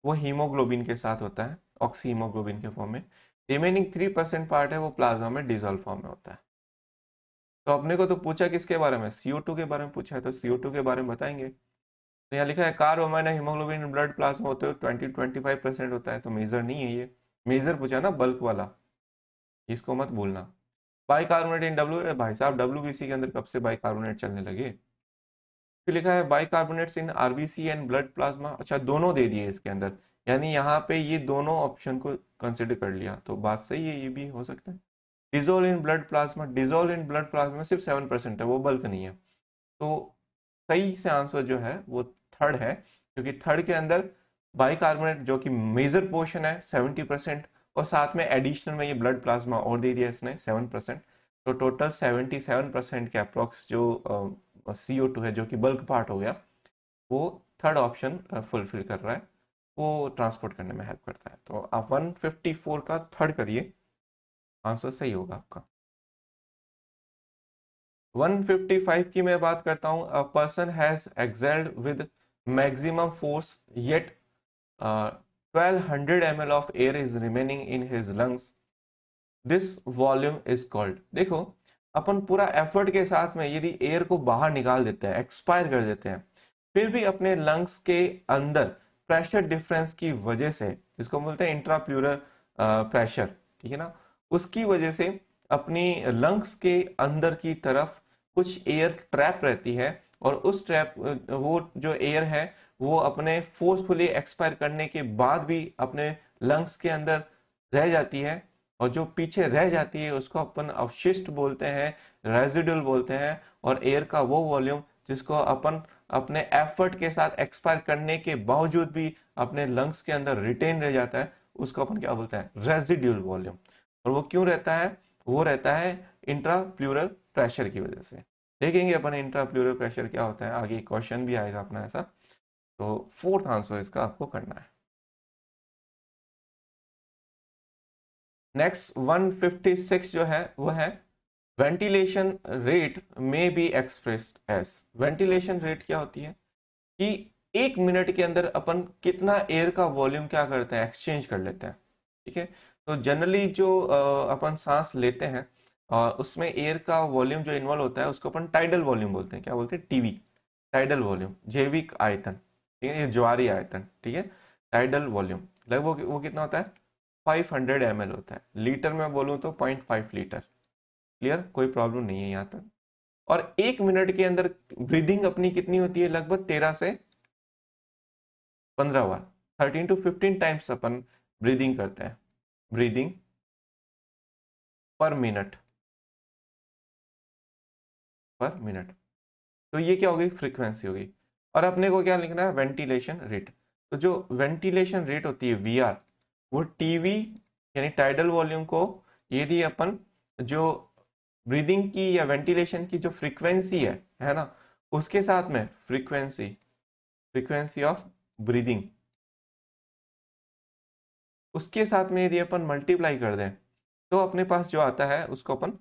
वो हीमोग्लोबिन के साथ होता है, ऑक्सी हीमोग्लोबिन के फॉर्म में। रिमेनिंग 3% पार्ट है वो प्लाज्मा में डिजोल्व फॉर्म में होता है। तो अपने को तो पूछा किसके बारे में, CO2 के बारे में पूछा है, तो CO2 के बारे में बताएंगे। तो यहाँ लिखा है कार्बामाइन हीमोग्लोबिन ब्लड प्लाज्मा होते हुए 20-25% होता है, तो मेजर नहीं है ये, मेजर पूछा ना बल्क वाला, इसको मत भूलना। बाइकार्बोनेट इन डब्ल्यू, भाई साहब WBC के अंदर कब से बाइकार्बोनेट चलने लगे। फिर लिखा है bicarbonates in RBC and blood plasma, अच्छा दोनों दे दिए इसके अंदर, यानी यहाँ पे ये दोनों ऑप्शन को कंसिडर कर लिया, तो बात सही है, ये भी हो सकता है। Dissolve in blood plasma, dissolve in blood plasma सिर्फ 7% है, वो बल्क नहीं है। तो सही से आंसर जो है वो थर्ड है, क्योंकि थर्ड के अंदर बाइकार्बोनेट जो कि मेजर पोर्शन है 70%, और साथ में एडिशनल में ये ब्लड प्लाज्मा और दे दिया इसने 7%, तो टोटल 77% के अप्रोक्स जो CO2 है, जो कि बल्क पार्ट हो गया, वो थर्ड ऑप्शन फुलफिल कर रहा है, वो ट्रांसपोर्ट करने में हेल्प करता है। तो आप 154 का थर्ड करिए, आंसर सही होगा आपका। 155 की मैं बात करता हूं, a person has excelled with maximum force yet 1200 ml of air is remaining in his lungs, this volume is called. देखो अपन पूरा एफर्ट के साथ में यदि एयर को बाहर निकाल देते हैं, एक्सपायर कर देते हैं, फिर भी अपने लंग्स के अंदर प्रेशर डिफरेंस की वजह से, जिसको बोलते हैं इंट्राप्यूरल प्रेशर, ठीक है ना, उसकी वजह से अपनी लंग्स के अंदर की तरफ कुछ एयर ट्रैप रहती है, और उस ट्रैप, वो जो एयर है वो अपने फोर्सफुली एक्सपायर करने के बाद भी अपने लंग्स के अंदर रह जाती है, और जो पीछे रह जाती है उसको अपन अवशिष्ट बोलते हैं, रेजिडुअल बोलते हैं। और एयर का वो वॉल्यूम जिसको अपन अपने एफर्ट के साथ एक्सपायर करने के बावजूद भी अपने लंग्स के अंदर रिटेन रह जाता है, उसको अपन क्या बोलते हैं, रेजिड्यूल वॉल्यूम। और वो क्यों रहता है, वो रहता है इंट्रा प्लूरल प्रेशर की वजह से। देखेंगे अपन इंट्रा प्लूरल प्रेशर क्या होता है, आगे क्वेश्चन भी आएगा अपना ऐसा। तो फोर्थ आंसर इसका आपको करना है। नेक्स्ट 156 जो है वो है वेंटिलेशन रेट में be expressed as. Ventilation rate क्या होती है कि 1 मिनट के अंदर अपन कितना एयर का वॉल्यूम क्या करते हैं, एक्सचेंज कर लेते हैं। ठीक है, तो जनरली जो अपन सांस लेते हैं उसमें एयर का वॉल्यूम जो इन्वॉल्व होता है उसको अपन टाइडल वॉल्यूम बोलते हैं। क्या बोलते हैं, टीवी, टाइडल वॉल्यूम, जैविक आयतन। ठीक है, ये ज्वारीय आयतन। ठीक है, टाइडल वॉल्यूम लगभग वो कितना होता है, 500 ml होता है। लीटर में बोलूं तो 0.5 लीटर। क्लियर, कोई प्रॉब्लम नहीं है यहाँ तक। और 1 मिनट के अंदर ब्रीदिंग अपनी कितनी होती है, लगभग 13 से 15 बार, 13 to 15 टाइम्स अपन ब्रीदिंग करते हैं, ब्रीदिंग पर मिनट, पर मिनट। तो ये क्या हो गई, फ्रीक्वेंसी हो गई। और अपने को क्या लिखना है, वेंटिलेशन रेट। तो जो वेंटिलेशन रेट होती है वीआर, वो टीवी यानी टाइडल वॉल्यूम को यदि अपन जो ब्रीदिंग की या वेंटिलेशन की जो फ्रीक्वेंसी है ना, उसके साथ में फ्रीक्वेंसी, फ्रीक्वेंसी ऑफ ब्रीदिंग, उसके साथ में यदि अपन मल्टीप्लाई कर दें तो अपने पास जो आता है उसको अपन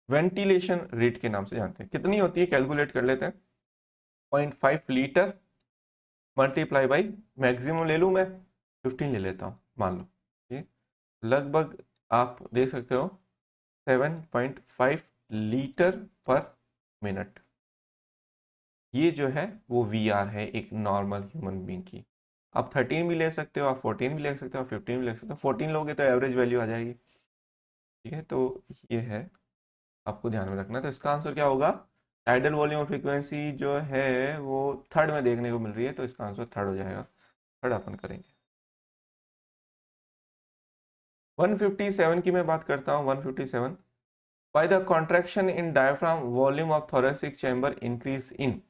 वेंटिलेशन रेट के नाम से जानते हैं। कितनी होती है, कैलकुलेट कर लेते हैं। 0.5 लीटर मल्टीप्लाई बाई, मैक्सिमम ले लूं मैं 15 ले लेता हूं मान लो, ये लगभग आप देख सकते हो 7.5 लीटर पर मिनट। ये जो है वो वी आर है एक नॉर्मल ह्यूमन बींग की। आप 13 भी ले सकते हो, आप 14 भी ले सकते हो, आप 15 भी ले सकते हो। 14 लोगे तो एवरेज वैल्यू आ जाएगी। ठीक है, तो ये है, आपको ध्यान में रखना। तो इसका आंसर क्या होगा, टाइडल वॉल्यूम और फ्रीक्वेंसी जो है वो थर्ड में देखने को मिल रही है, तो इसका आंसर थर्ड हो जाएगा। थर्ड अपन करेंगे। 157 की मैं बात करता हूँ। 157, by the contraction in diaphragm volume of thoracic chamber increase in.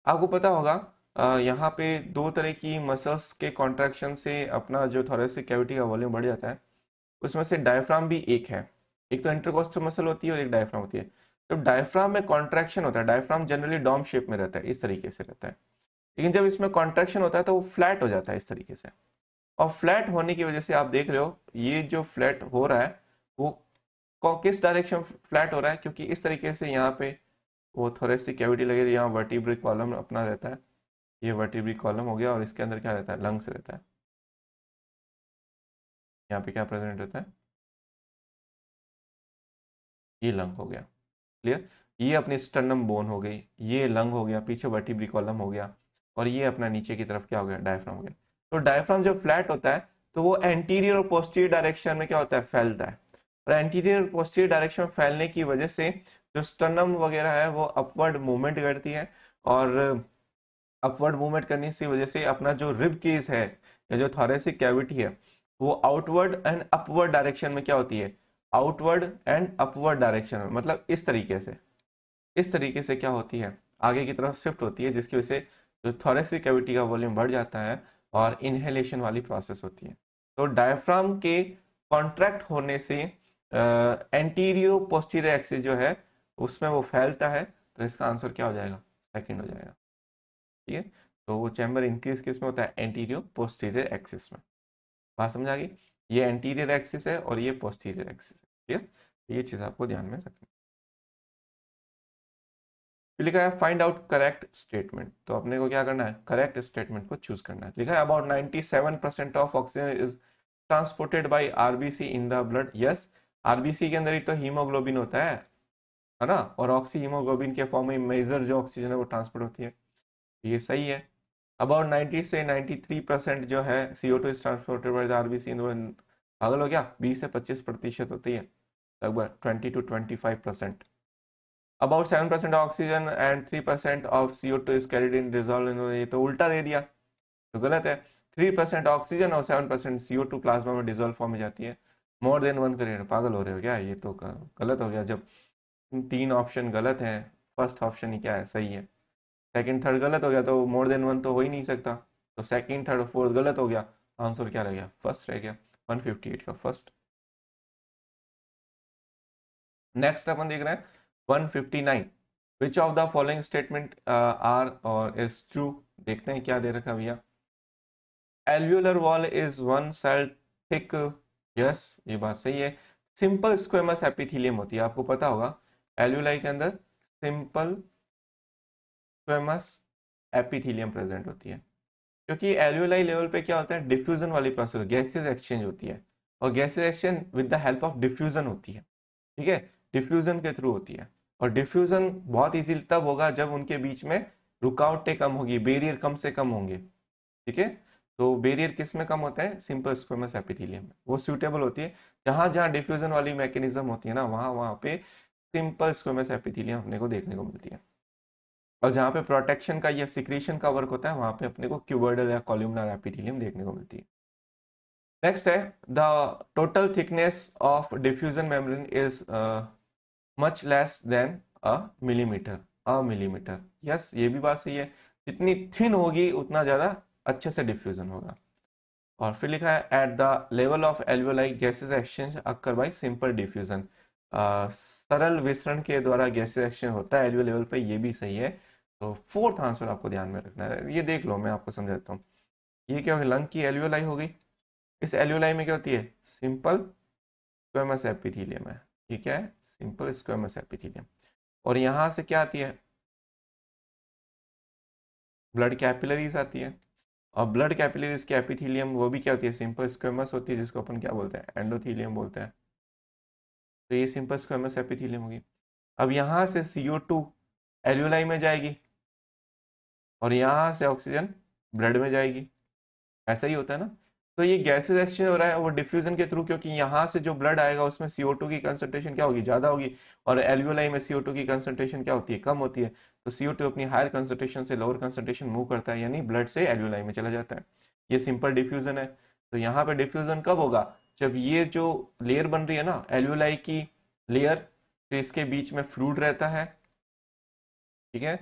आपको पता होगा यहाँ पे दो तरह की मसल्स के कॉन्ट्रैक्शन से अपना जो थोरेसिक कैविटी का वॉल्यूम बढ़ जाता है। उसमें से डायफ्राम भी एक है। एक तो इंटरकोस्टल मसल होती है और एक डायफ्राम होती है। तो डायफ्राम में कॉन्ट्रैक्शन होता है, डायफ्राम जनरली डॉम शेप में रहता है, इस तरीके से रहता है। लेकिन जब इसमें कॉन्ट्रैक्शन होता है तो वो फ्लैट हो जाता है इस तरीके से। और फ्लैट होने की वजह से आप देख रहे हो ये जो फ्लैट हो रहा है वो किस डायरेक्शन फ्लैट हो रहा है, क्योंकि इस तरीके से यहाँ पे वो थोरेसिक कैविटी लगे, यहाँ वर्टिब्रल कॉलम अपना रहता है। ये वर्टिब्रल कॉलम हो गया और इसके अंदर क्या रहता है, लंग्स रहता है। यहाँ पे क्या प्रेजेंट रहता है, ये लंग हो गया। क्लियर, ये अपनी स्टर्नम बोन हो गई, ये लंग हो गया, पीछे वर्टिब्रल कॉलम हो गया, और ये अपना नीचे की तरफ क्या हो गया, डायफ्राम हो गया। तो डायफ्राम जब फ्लैट होता है तो वो एंटीरियर और पोस्टीरियर डायरेक्शन में क्या होता है, फैलता है। और एंटीरियर और पोस्टीरियर डायरेक्शन में फैलने की वजह से जो स्टर्नम वगैरह है वो अपवर्ड मूवमेंट करती है। और अपवर्ड मूवमेंट करने की वजह से अपना जो रिब केस है या जो थोरेसिक कैविटी है वो आउटवर्ड एंड अपवर्ड डायरेक्शन में क्या होती है, आउटवर्ड एंड अपवर्ड डायरेक्शन में, मतलब इस तरीके से, इस तरीके से क्या होती है, आगे की तरफ शिफ्ट होती है, जिसकी वजह से जो थोरेसिक कैविटी का वॉल्यूम बढ़ जाता है और इनहेलेशन वाली प्रोसेस होती है। तो डायफ्राम के कॉन्ट्रैक्ट होने से एंटीरियो पोस्टीरियर एक्सिस जो है उसमें वो फैलता है। तो इसका आंसर क्या हो जाएगा, सेकंड हो जाएगा। ठीक है, तो वो चैम्बर इंक्रीज किस में होता है, एंटीरियो पोस्टीरियर एक्सिस में। बात समझ आ गई, ये एंटीरियर एक्सिस है और ये पोस्टीरियर एक्सिस है। क्लियर, ये चीज आपको ध्यान में रखनी। फिर लिखा है फाइंड आउट करेक्ट स्टेटमेंट। तो अपने को क्या करना है, करेक्ट स्टेटमेंट को चूज करना है। लिखा है about 97% of oxygen is transported by RBC in the blood. Yes, RBC के अंदर ही तो हीमोग्लोबिन होता है ना, और ऑक्सी हीमोग्लोबिन के फॉर्म में मेजर जो ऑक्सीजन है वो ट्रांसपोर्ट होती है। ये सही है। अबाउट 90 से 93% जो है CO2 is transported by the RBC in the, पागल हो गया, 20 से 25% होती है, लगभग 20 to 25%। About 7% oxygen and 3% of CO2 is carried in dissolve in, ये तो उल्टा दे दिया, तो गलत है। 3% ऑक्सीजन और 7% CO2 प्लाज्मा में डिजॉल्व फॉर्म में जाती है, मोर देन वन करियर, पागल हो रहे हो क्या? ये तो गलत हो गया। जब 3 ऑप्शन गलत हैं, फर्स्ट ऑप्शन ही क्या है, सही है। सेकंड थर्ड गलत हो गया तो मोर देन वन तो हो ही नहीं सकता। तो सेकंड थर्ड फोर्थ गलत हो गया, आंसर क्या रह गया? फर्स्ट रह गया, 158 का फर्स्ट। नेक्स्ट अपन देख रहे हैं 159, which of the following statement are or is true. देखते हैं क्या दे रखा है भैया। Alveolar wall is one cell thick, yes ये बात सही है। सिंपल स्क्वेमस एपिथेलियम होती है, आपको पता होगा एल्व्यूलाई के अंदर सिंपल स्क्वेमस एपिथेलियम प्रेजेंट होती है। क्योंकि एल्व्यूलाई लेवल पे क्या होता है, डिफ्यूजन वाली प्रोसेस, गैसेस एक्सचेंज होती है, और gases exchange with the help of diffusion होती है। ठीक है, डिफ्यूजन के थ्रू होती है। और डिफ्यूजन बहुत इजीली तब होगा जब उनके बीच में रुकावटें कम होगी, बैरियर कम से कम होंगे। ठीक है, तो बैरियर किस में कम होता है? सिंपल स्क्वेमस एपिथेलियम में। वो सूटेबल होती है जहां जहां डिफ्यूजन वाली मैकेनिज्म होती है ना, वहां वहां पे सिंपल स्क्वेमस एपिथेलियम अपने को देखने को मिलती है। और जहां पे प्रोटेक्शन का या सिक्रीशन का वर्क होता है, वहां पे अपने को क्यूबॉइडल या कॉलमनार एपिथेलियम देखने को मिलती है। नेक्स्ट है the total thickness of diffusion membrane is much less than a millimetre. Yes ये भी बात सही है, जितनी थिन होगी उतना ज्यादा अच्छे से डिफ्यूजन होगा। और फिर लिखा है at the level of alveoli gases exchange occur by simple diffusion. सरल विसरण के द्वारा गैसेस एक्सचेंज होता है एल्वियो लेवल पे, ये भी सही है। तो फोर्थ आंसर आपको ध्यान में रखना है, ये देख लो मैं आपको समझाता हूँ। ये क्या होगी? लंग की एल्वियोलाई हो गई। इस एल्वियोलाई में क्या होती है? सिंपल स्क्वेमस एपिथेलियम है। ये क्या है? Simple squamous epithelium. और यहां से क्या आती है? ब्लड कैपिलरीज आती है। और ब्लड कैपिलरीज की एपिथेलियम वो भी क्या होती है? सिंपल स्क्वेमस होती है, जिसको अपन क्या बोलते हैं? एंडोथेलियम बोलते हैं। तो ये सिंपल स्क्वेमस एपिथेलियम होगी। अब यहां से CO2 एल्वियोलाई में जाएगी, और यहां से ऑक्सीजन ब्लड में जाएगी। ऐसा ही होता है ना। तो ये गैसेस एक्सचेंज हो रहा है वो डिफ्यूजन के थ्रू, क्योंकि यहाँ से जो ब्लड आएगा उसमें CO2 की कंसंट्रेशन क्या होगी? ज्यादा होगी। और एल्वियोलाई में CO2 की कंसंट्रेशन क्या होती है? कम होती है। तो CO2 अपनी हायर कंसंट्रेशन से लोअर कंसंट्रेशन मूव करता है, यानी ब्लड से एल्वियोलाई में चला जाता है। ये सिंपल डिफ्यूजन है। तो यहाँ पे डिफ्यूजन कब होगा? जब ये जो लेयर बन रही है ना एल्वियोलाई की लेयर, तो इसके बीच में फ्लूइड रहता है। ठीक है,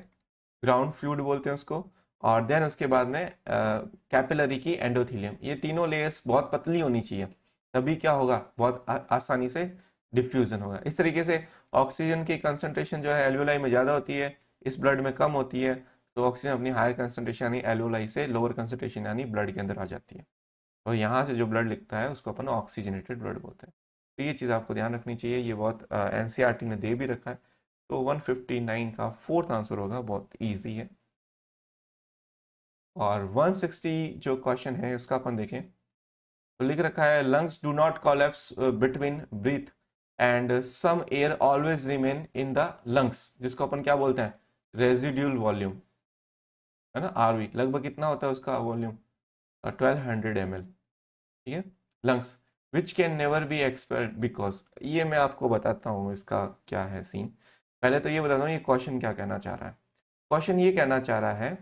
ग्राउंड फ्लूइड बोलते हैं उसको। और देन उसके बाद में कैपिलरी की एंडोथेलियम। ये तीनों लेयर्स बहुत पतली होनी चाहिए, तभी क्या होगा? बहुत आसानी से डिफ्यूजन होगा। इस तरीके से ऑक्सीजन की कंसंट्रेशन जो है एल्वियोलाई में ज़्यादा होती है, इस ब्लड में कम होती है। तो ऑक्सीजन अपनी हायर कंसंट्रेशन यानी एल्वियोलाई से लोअर कंसंट्रेशन यानी ब्लड के अंदर आ जाती है। और यहाँ से जो ब्लड लिखता है उसको अपन ऑक्सीजनेटेड ब्लड बोलते हैं। तो ये चीज़ आपको ध्यान रखनी चाहिए, ये बहुत NCERT ने दे भी रखा है। तो 159 का फोर्थ आंसर होगा, बहुत ईजी है। और 160 जो क्वेश्चन है उसका अपन देखें तो लिख रखा है lungs do not collapse between breath and some air always remain in the lungs, जिसको अपन क्या बोलते हैं? रेजिड्यूल वॉल्यूम, है ना, RV। लगभग कितना होता है उसका वॉल्यूम? 1200 ml। ठीक है, lungs which can never be expelled because. ये मैं आपको बताता हूँ इसका क्या है सीन। पहले तो ये बताता हूँ ये क्वेश्चन क्या कहना चाह रहा है। क्वेश्चन ये कहना चाह रहा है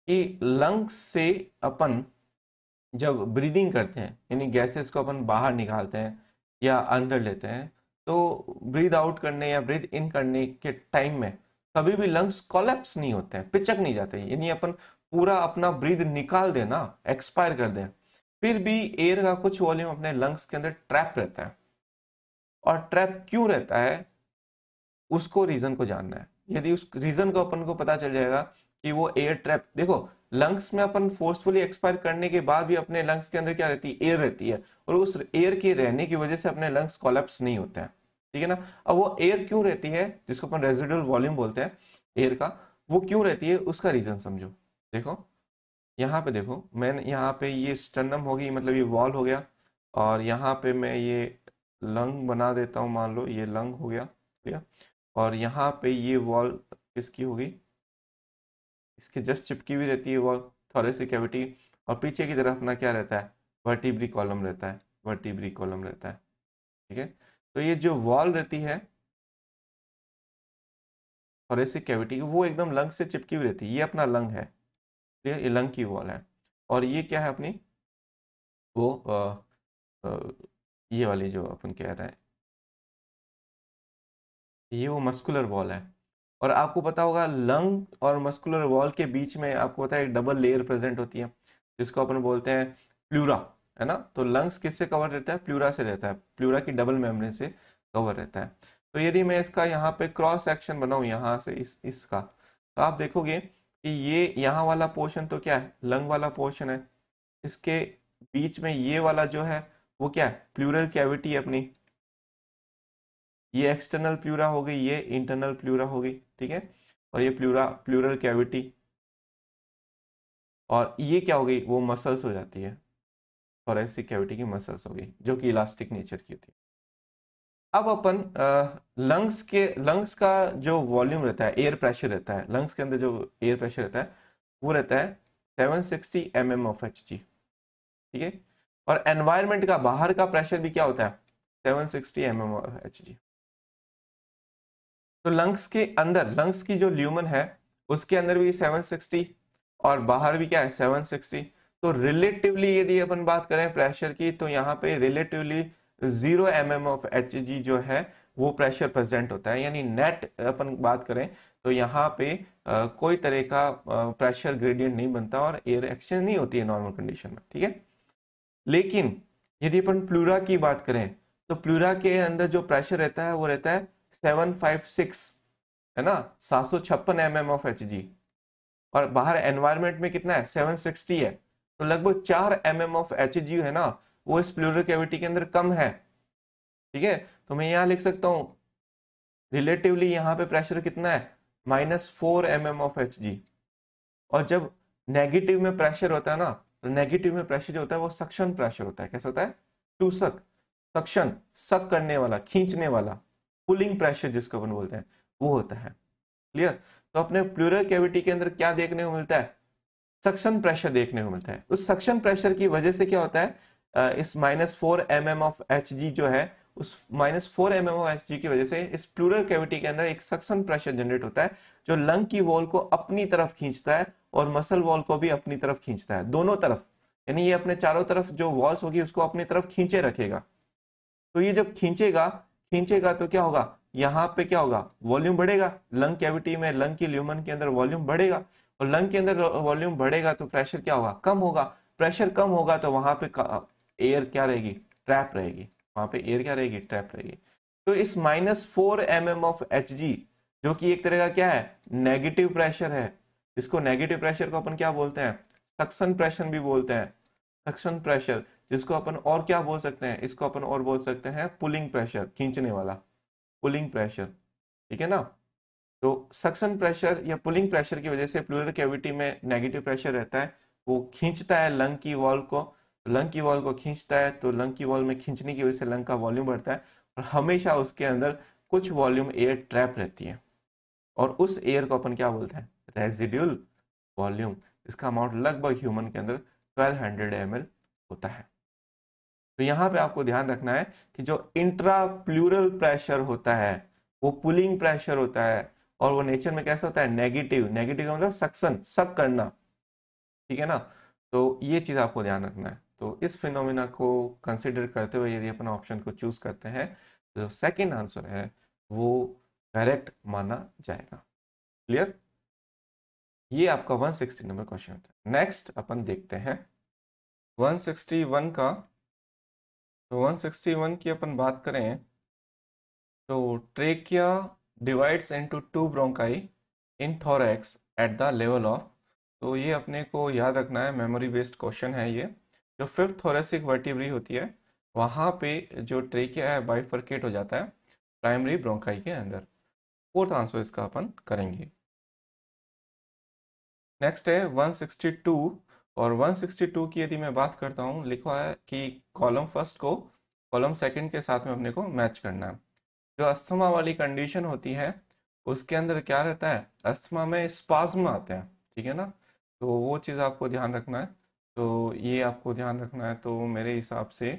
कि लंग्स से अपन जब ब्रीदिंग करते हैं, यानी गैसेस को अपन बाहर निकालते हैं या अंदर लेते हैं, तो ब्रीद आउट करने या ब्रीद इन करने के टाइम में कभी भी लंग्स कोलैप्स नहीं होते हैं, पिचक नहीं जाते। यानी अपन पूरा अपना ब्रीद निकाल दें ना, एक्सपायर कर दें, फिर भी एयर का कुछ वॉल्यूम अपने लंग्स के अंदर ट्रैप रहता है। और ट्रैप क्यों रहता है, उसको रीजन को जानना है। यदि उस रीजन को अपन को पता चल जाएगा कि वो एयर ट्रैप, देखो लंग्स में अपन फोर्सफुली एक्सपायर करने के बाद भी अपने लंग्स के अंदर क्या रहती है? एयर रहती है। और उस एयर के रहने की वजह से अपने लंग्स कोलैप्स नहीं होते हैं। ठीक है ना। अब वो एयर क्यों रहती है, जिसको अपन रेजिडुअल वॉल्यूम बोलते हैं एयर का, वो क्यों रहती है उसका रीजन समझो। देखो यहाँ पे देखो, मैंने यहाँ पे ये स्टर्नम होगी, मतलब ये वॉल हो गया, और यहाँ पे मैं ये लंग बना देता हूँ, मान लो ये लंग हो गया, ठीक है। और यहाँ पे ये वॉल किसकी होगी? इसके जस्ट चिपकी हुई रहती है वॉल, थोरेसिक कैविटी। और पीछे की तरफ ना क्या रहता है? वर्टिब्री कॉलम रहता है, वर्टिब्री कॉलम रहता है। ठीक है, तो ये जो वॉल रहती है थोरेसिक कैविटी की, वो एकदम लंग से चिपकी हुई रहती है। ये अपना लंग है, ठीक है, ये लंग की वॉल है। और ये क्या है अपनी? वो ये वाली जो अपन कह रहे हैं, ये वो मस्कुलर वॉल है। और आपको पता होगा लंग और मस्कुलर वॉल के बीच में आपको पता है एक डबल लेयर प्रेजेंट होती है, जिसको अपन बोलते हैं प्लूरा, है ना। तो लंग्स किससे कवर रहता है? प्लूरा से रहता है, प्लूरा की डबल मेम्ब्रेन से कवर रहता है। तो यदि मैं इसका यहाँ पे क्रॉस सेक्शन बनाऊं यहाँ से इसका, तो आप देखोगे कि ये यहाँ वाला पोर्शन तो क्या है? लंग वाला पोर्शन है। इसके बीच में ये वाला जो है वो क्या है? प्लूरल कैविटी है अपनी। ये एक्सटर्नल प्लूरा हो गई, ये इंटरनल प्लूरा हो गई, ठीक है। और ये प्लूरल कैविटी, और ये क्या हो गई? वो मसल्स हो जाती है, थोरेसिक कैविटी की मसल्स हो गई, जो कि इलास्टिक नेचर की होती है। अब अपन लंग्स का जो वॉल्यूम रहता है, एयर प्रेशर रहता है, लंग्स के अंदर जो एयर प्रेशर रहता है वो रहता है 760 mm ऑफ Hg, ठीक है। और एनवायरमेंट का बाहर का प्रेशर भी क्या होता है? 760 mm ऑफ Hg। तो लंग्स के अंदर, लंग्स की जो ल्यूमन है उसके अंदर भी 760 और बाहर भी क्या है? 760। तो रिलेटिवली यदि अपन बात करें प्रेशर की, तो यहाँ पे रिलेटिवली 0 mm ऑफ Hg जो है वो प्रेशर प्रेजेंट होता है। यानी नेट अपन बात करें तो यहाँ पे कोई तरह का प्रेशर ग्रेडियंट नहीं बनता और एयर एक्सचेंज नहीं होती है नॉर्मल कंडीशन में, ठीक है। लेकिन यदि अपन प्लूरा की बात करें तो प्लूरा के अंदर जो प्रेशर रहता है वो रहता है 756, है ना, 756 mm ऑफ Hg। और बाहर एनवायरनमेंट में कितना है? 760 है। तो लगभग 4 mm ऑफ Hg है ना, वो इस प्लूरल कैविटी के अंदर कम है, ठीक है। तो मैं यहाँ लिख सकता हूँ रिलेटिवली यहाँ पे प्रेशर कितना है? -4 mm ऑफ Hg। और जब नेगेटिव में प्रेशर होता है ना, तो नेगेटिव में प्रेशर जो होता है वो सक्शन प्रेशर होता है। कैसा होता है? टू सक, सक्शन, सक करने वाला, खींचने वाला, पुलिंग प्रेशर जिसको अपन बोलते हैं, वो होता है। क्लियर? तो अपने प्लूरल कैविटी के अंदर क्या देखने को मिलता है? सक्शन प्रेशर देखने को मिलता है। उस सक्शन प्रेशर की वजह से क्या होता है? इस -4 mm ऑफ Hg जो है, उस -4 mm ऑफ Hg की वजह से इस प्लूरल कैविटी के अंदर एक सक्शन प्रेशर जनरेट होता है, जो लंग की वॉल को अपनी तरफ खींचता है और मसल वॉल को भी अपनी तरफ खींचता है, दोनों तरफ। यानी ये अपने चारों तरफ जो वॉल्स होगी उसको अपनी तरफ खींचे रखेगा। तो ये जब खींचेगा खींचेगा तो क्या होगा? यहाँ पे क्या होगा? वॉल्यूम बढ़ेगा, लंग कैविटी में, लंग की ल्यूमन के अंदर वॉल्यूम बढ़ेगा। और लंग के अंदर वॉल्यूम बढ़ेगा तो प्रेशर क्या होगा? कम होगा। प्रेशर कम होगा तो वहां पे एयर क्या रहेगी? ट्रैप रहेगी। वहां पे एयर क्या रहेगी? ट्रैप रहेगी। तो इस -4 mm ऑफ Hg, जो कि एक तरह का क्या है? नेगेटिव प्रेशर है। इसको नेगेटिव प्रेशर को अपन क्या बोलते हैं? सक्शन प्रेशर भी बोलते हैं। सक्शन प्रेशर, जिसको अपन और क्या बोल सकते हैं? इसको अपन और बोल सकते हैं पुलिंग प्रेशर, खींचने वाला, पुलिंग प्रेशर, ठीक है ना। तो सक्शन प्रेशर या पुलिंग प्रेशर की वजह से प्लूरल कैविटी में नेगेटिव प्रेशर रहता है, वो खींचता है लंग की वॉल को। लंग की वॉल को खींचता है तो लंग की वॉल में खींचने की वजह से लंग का वॉल्यूम बढ़ता है, और हमेशा उसके अंदर कुछ वॉल्यूम एयर ट्रैप रहती है, और उस एयर को अपन क्या बोलते हैं? Residual volume. इसका अमाउंट लगभग ह्यूमन के अंदर 1200 ml होता है। तो यहाँ पे आपको ध्यान रखना है कि जो इंट्रा प्लूरल प्रेशर होता है वो पुलिंग प्रेशर होता है, और वो नेचर में कैसा होता है? नेगेटिव। नेगेटिव का मतलब सक्शन, सक करना, ठीक है ना। तो ये चीज आपको ध्यान रखना है। तो इस फिनोमिना को कंसिडर करते हुए यदि अपन ऑप्शन को चूज करते हैं तो जो सेकेंड आंसर है वो करेक्ट माना जाएगा। क्लियर? ये आपका 160 नंबर क्वेश्चन होता है। नेक्स्ट अपन देखते हैं 161 का। तो 161 की अपन बात करें तो trachea divides into two bronchi in thorax at the level of. तो ये अपने को याद रखना है, मेमोरी बेस्ड क्वेश्चन है ये। जो फिफ्थ थोरेसिक वर्टिब्री होती है वहाँ पे जो ट्रेकिया है बाइफरकेट हो जाता है प्राइमरी ब्रोंकाई के अंदर। फोर्थ आंसर इसका अपन करेंगे। नेक्स्ट है 162। और 162 की यदि मैं बात करता हूँ, लिखा है कि कॉलम फर्स्ट को कॉलम सेकंड के साथ में अपने को मैच करना है। जो अस्थमा वाली कंडीशन होती है उसके अंदर क्या रहता है? अस्थमा में स्पाज्म आते हैं, ठीक है ना। तो वो चीज़ आपको ध्यान रखना है। तो ये आपको ध्यान रखना है। तो मेरे हिसाब से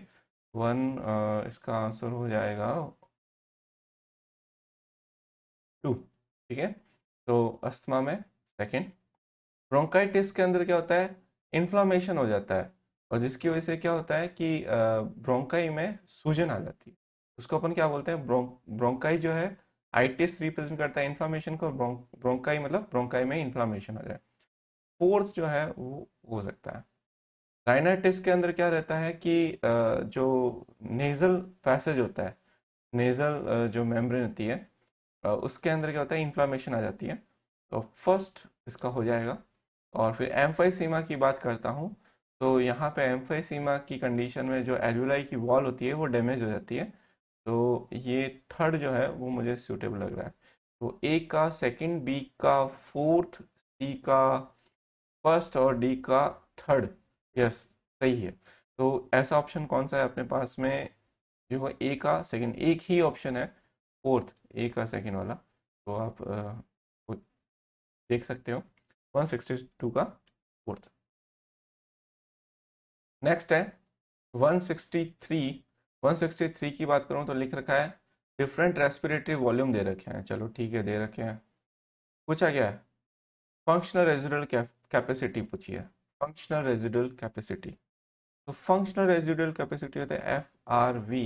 इसका आंसर हो जाएगा 2, ठीक है। तो अस्थमा में सेकंड। ब्रोंकाइटिस के अंदर क्या होता है? इन्फ्लामेशन हो जाता है, और जिसकी वजह से क्या होता है कि ब्रोंकाई में सूजन आ जाती है। उसको अपन क्या बोलते हैं, ब्रोंकाई जो है, आइटिस रिप्रेजेंट करता है इन्फ्लामेशन को, ब्रोंकाई मतलब ब्रोंकाई में इन्फ्लामेशन आ जाए। फोर्थ जो है वो हो सकता है राइनाइटिस के अंदर क्या रहता है कि जो नेजल पैसेज होता है, नेजल जो मेम्ब्रेन होती है, उसके अंदर क्या होता है, इन्फ्लामेशन आ जाती है। तो फर्स्ट इसका हो जाएगा। और फिर एम्फाइसीमा की बात करता हूँ, तो यहाँ पे एम्फाइसीमा की कंडीशन में जो एल्यूलाई की वॉल होती है वो डैमेज हो जाती है। तो ये थर्ड जो है वो मुझे सूटेबल लग रहा है। तो ए का सेकंड, बी का फोर्थ, सी का फर्स्ट और डी का थर्ड। यस, सही है। तो ऐसा ऑप्शन कौन सा है अपने पास में जो ए का सेकंड, एक ही ऑप्शन है फोर्थ, ए का सेकंड वाला। तो आप वो देख सकते हो 162 का फोर्थ। नेक्स्ट है 163। 163 की बात करूं तो लिख रखा है डिफरेंट रेस्पिरेटरी वॉल्यूम दे रखे हैं। चलो ठीक है, दे रखे हैं। पूछा गया है फंक्शनल रेजिडुअल कैपेसिटी पूछी है। फंक्शनल रेजिडुअल कैपेसिटी, तो फंक्शनल रेजिडुअल कैपेसिटी होता है F R V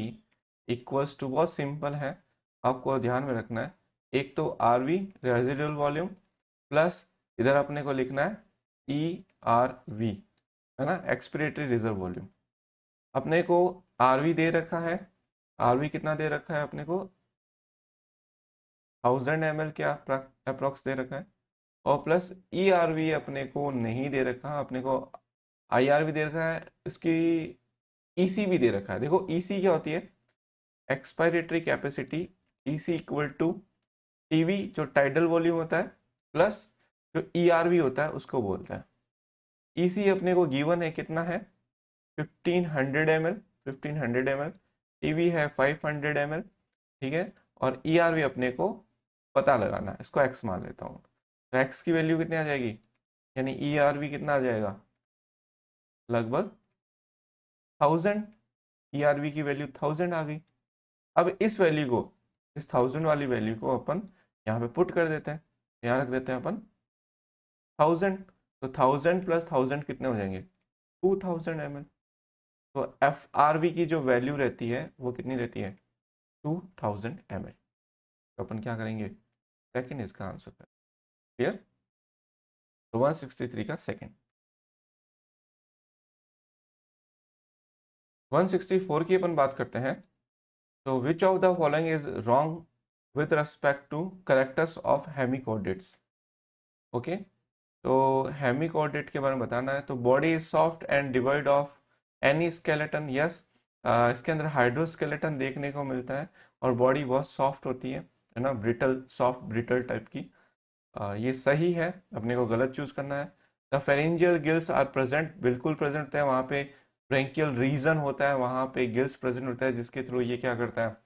equals to, बहुत सिंपल है, आपको ध्यान में रखना है। एक तो R V residual volume plus इधर अपने को लिखना है ई आर वी, है ना, एक्सपिरेटरी रिजर्व वॉल्यूम। अपने को आरवी दे रखा है, आरवी कितना दे रखा है अपने को, 1000 ml के अप्रोक्स दे रखा है। और प्लस ई आरवी अपने को नहीं दे रखा, अपने को आई आरवी दे रखा है, इसकी ईसी भी दे रखा है। देखो ईसी क्या होती है, expiratory capacity, EC equal to TV जो टाइडल वॉल्यूम होता है प्लस जो ईआरवी होता है उसको बोलता है। ईसी अपने को गिवन है कितना है, 1500 ml, 1500 ml। टीवी है 500 ml, ठीक है। और ईआरवी अपने को पता लगाना है, इसको एक्स मान लेता हूँ। तो एक्स की वैल्यू कितनी आ जाएगी, यानी ईआरवी कितना आ जाएगा, लगभग 1000। ईआरवी की वैल्यू 1000 आ गई। अब इस वैल्यू को, इस 1000 वाली वैल्यू को अपन यहाँ पे पुट कर देते हैं, यहाँ रख देते हैं अपन 1000। तो 1000 प्लस 1000 कितने हो जाएंगे, 2000 ml। तो एफ आर वी की जो वैल्यू रहती है वो कितनी रहती है, 2000 ml। तो अपन क्या करेंगे, सेकंड इसका आंसर है। क्लियर। तो 163 का सेकंड। 164 की अपन बात करते हैं। तो which of the following is wrong with respect to characters of hemichordates. Okay, तो हेमिकोडिट के बारे में बताना है। तो body is soft and devoid of any skeleton. Yes, इसके अंदर हाइड्रोस्केलेटन देखने को मिलता है और बॉडी बहुत सॉफ्ट होती है ना, ब्रिटल, सॉफ्ट ब्रिटल टाइप की। ये सही है, अपने को गलत चूज करना है। The pharyngeal gills are present, बिल्कुल प्रेजेंट होता है वहाँ पे। ब्रेंकियल रीजन होता है वहाँ पे, गिल्स प्रेजेंट होता है जिसके थ्रू ये क्या करता है,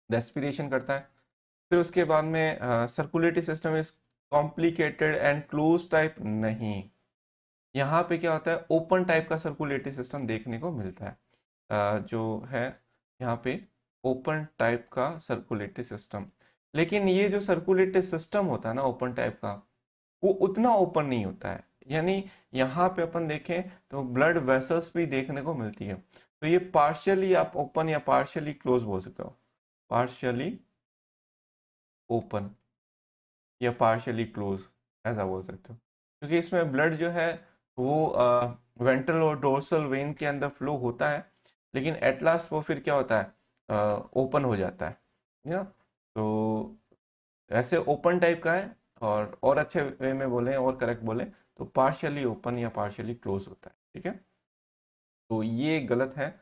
रेस्पिरेशन करता है। फिर उसके बाद में circulatory system is complicated and close type नहीं। यहाँ पे क्या होता है, ओपन टाइप का सर्कुलेटरी सिस्टम देखने को मिलता है। जो है यहाँ पे ओपन टाइप का सर्कुलेटरी सिस्टम। लेकिन ये जो सर्कुलेटरी सिस्टम होता है ना ओपन टाइप का, वो उतना ओपन नहीं होता है। यानी यहाँ पे अपन देखें तो ब्लड वेसल्स भी देखने को मिलती है। तो ये पार्शियली आप ओपन या पार्शियली क्लोज बोल सकते हो, पार्शियली ओपन या पार्शियली क्लोज ऐसा बोल सकते हो। क्योंकि इसमें ब्लड जो है वो वेंट्रल और डोर्सल वेन के अंदर फ्लो होता है, लेकिन एट लास्ट वो फिर क्या होता है, ओपन हो जाता है ना। तो ऐसे ओपन टाइप का है। और अच्छे वे में बोले और करेक्ट बोले तो पार्शियली ओपन या पार्शियली क्लोज होता है, ठीक है। तो ये गलत है।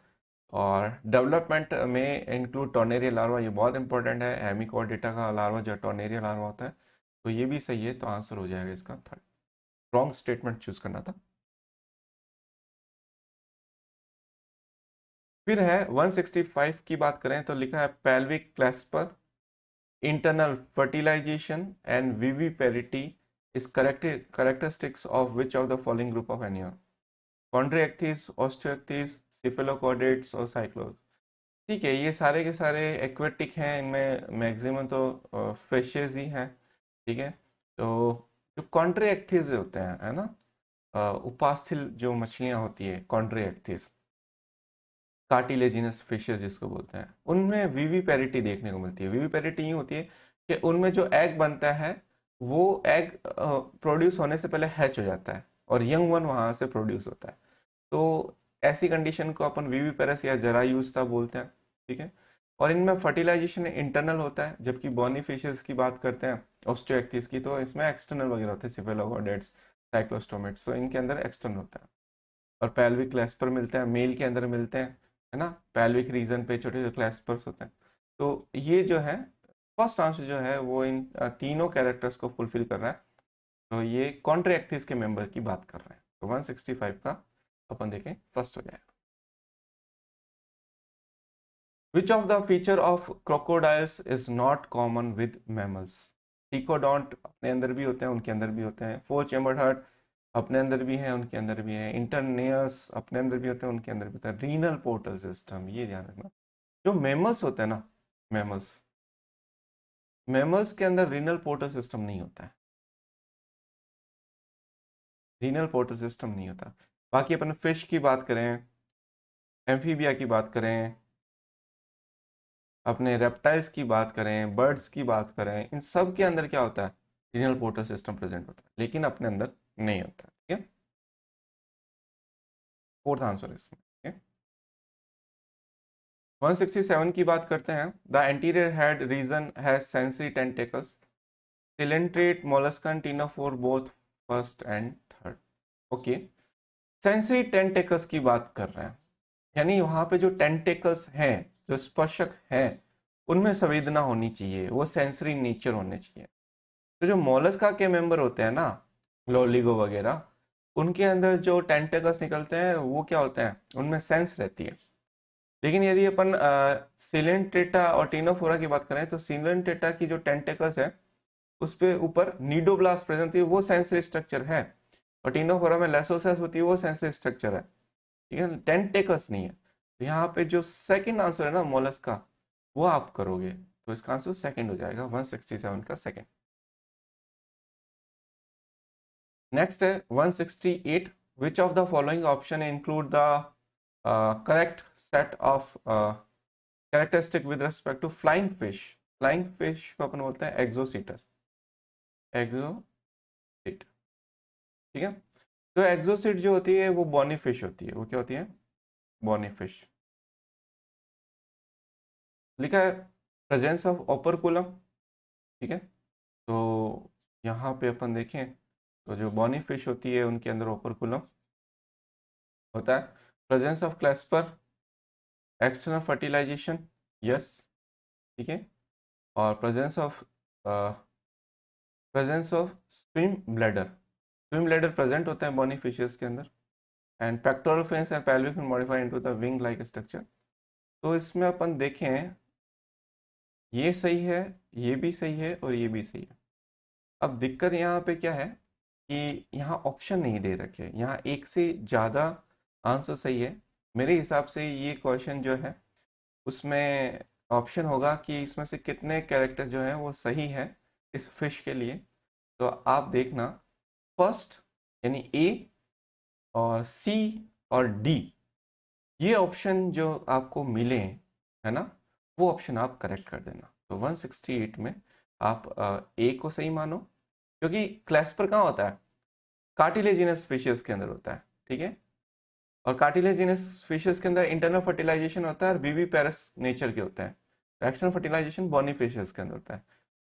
और डेवलपमेंट में इंक्लूड टॉर्नेरिया लार्वा, ये बहुत इंपॉर्टेंट है। हेमिकोडिटा का लार्वा जो टॉर्नेरिया लार्वा होता है। तो ये भी सही है, तो आंसर हो जाएगा इसका थर्ड। रॉन्ग स्टेटमेंट चूज करना था। फिर है 165 की बात करें तो लिखा है pelvic क्लैस्पर, internal fertilization and viviparity is characteristics of which of the following group of animal? Chondrichthyes, Osteichthyes, Cephalochordates और Cyclops। ठीक है, ये सारे के सारे एक्वेटिक हैं, इनमें मैक्सिमम तो फिशेज ही हैं, ठीक है। तो जो कॉन्ट्रैक्टिस होते हैं, है ना, उपास्थल जो मछलियां होती है कॉन्ट्रैक्टिस, कार्टिलेजिनस फिशेस जिसको बोलते हैं, उनमें विविपेरिटी देखने को मिलती है। विविपेरिटी यूँ होती है कि उनमें जो एग बनता है वो एग प्रोड्यूस होने से पहले हैच हो जाता है और यंग वन वहां से प्रोड्यूस होता है। तो ऐसी कंडीशन को अपन विविपेरस या जरायुस्ता बोलते हैं, ठीक है। और इनमें फर्टिलाइजेशन इंटरनल होता है, जबकि बॉनी फिशेस की बात करते हैं ऑस्ट्रोएक्टिस की, तो इसमें एक्सटर्नल वगैरह होते हैं, सिफेलोगोडेट्स, साइक्लोस्टोमेट्स, तो इनके अंदर एक्सटर्नल होता है। और पैल्विक क्लैस्पर मिलते हैं, मेल के अंदर मिलते हैं, है ना, पैल्विक रीजन पे छोटे छोटे क्लैस्पर्स होते हैं। तो ये जो है फर्स्ट आंसर जो है वो इन तीनों कैरेक्टर्स को फुलफिल कर रहा है। तो ये कॉन्ट्रैक्टिस के मेंबर की बात कर रहे हैं। तो 165 का अपन देखें फर्स्ट हो जाएगा। Which of the feature of crocodiles is not common with mammals? Thecodont अपने अंदर भी होते हैं, उनके अंदर भी होते हैं। फोर चेम्बर्ड हार्ट अपने अंदर भी है, उनके अंदर भी है। इंटरनेयस अपने अंदर भी होते हैं, उनके अंदर भी होता है। रीनल पोर्टल सिस्टम, ये ध्यान रखना। जो मैमल्स होते हैं ना, मैमल्स मैमल्स के अंदर रीनल पोर्टल सिस्टम नहीं होता है, रीनल पोर्टल सिस्टम नहीं होता। बाकी अपन फिश की बात करें, एम्फीबिया की बात करें, अपने रेप्टाइल्स की बात करें, बर्ड्स की बात करें, इन सब के अंदर क्या होता है, रीनल पोर्टल सिस्टम प्रेजेंट होता है, लेकिन अपने अंदर नहीं होता। ठीक है, फोर्थ आंसर इसमें। ठीक है, 167 की बात करते हैं। The anterior head region has sensory tentacles, coelenterate, molluscan, ctenophore, both first and third. Okay, sensory tentacles की बात कर रहे हैं, यानी वहां पे जो टेंटेकल्स हैं, जो स्पर्शक हैं, उनमें संवेदना होनी चाहिए, वो सेंसरी नेचर होने चाहिए। तो जो मोलस्का के मेंबर होते हैं ना, लोलिगो वगैरह, उनके अंदर जो टेंटेकल्स निकलते हैं वो क्या होते हैं, उनमें सेंस रहती है। लेकिन यदि अपन सिलेंट्रेटा और टीनोफोरा की बात करें, तो सिलेंट्रेटा की जो टेंटेकल्स है उस पे ऊपर नीडोब्लास्ट प्रेजेंट होती है, वो सेंसरी स्ट्रक्चर है। और टीनोफोरा में लेसोसेस होती है, वो सेंसरी स्ट्रक्चर है। ठीक है, टेंटेकल्स नहीं है। तो यहाँ पे जो सेकंड आंसर है ना मोलस्का, वो आप करोगे तो इसका आंसर सेकंड हो जाएगा, 167 का सेकंड। नेक्स्ट है 168। Which of the following option include the correct set of characteristic with respect to flying fish? Flying fish को अपन बोलते हैं एक्सोसीटस, एक्सोसीट। ठीक है, तो एक्सोसीट जो होती है वो बॉनी फिश होती है। वो क्या होती है, बॉनी फिश। लिखा है प्रेजेंस ऑफ ओपरकुलम। ठीक है, तो यहाँ पे अपन देखें तो जो बॉनी फिश होती है उनके अंदर ओपरकुलम होता है। Presence of clasper, external fertilisation, yes, ठीक है। और presence of swim bladder, swim bladder present होता है बॉनी फिशेस के अंदर। And pectoral fins and pelvic fin modified into the wing like structure. तो इसमें अपन देखें, ये सही है, ये भी सही है और ये भी सही है। अब दिक्कत यहाँ पे क्या है कि यहाँ ऑप्शन नहीं दे रखे, यहाँ एक से ज़्यादा आंसर सही है। मेरे हिसाब से ये क्वेश्चन जो है उसमें ऑप्शन होगा कि इसमें से कितने कैरेक्टर जो हैं वो सही है इस फिश के लिए। तो आप देखना, फर्स्ट यानी ए और सी और डी, ये ऑप्शन जो आपको मिले हैं, है ना, वो ऑप्शन आप करेक्ट कर देना। तो 168 में आप ए को सही मानो, क्योंकि क्लैस्पर कहाँ होता है, कार्टिलेजिनस फिशेस के अंदर होता है। ठीक है, और कार्टिलेजिनस फिशेस के अंदर इंटरनल फर्टिलाइजेशन होता है और विविपेरस नेचर के होते हैं। तो एक्सटर्नल फर्टिलाइजेशन बॉनी फिशेस के अंदर होता है।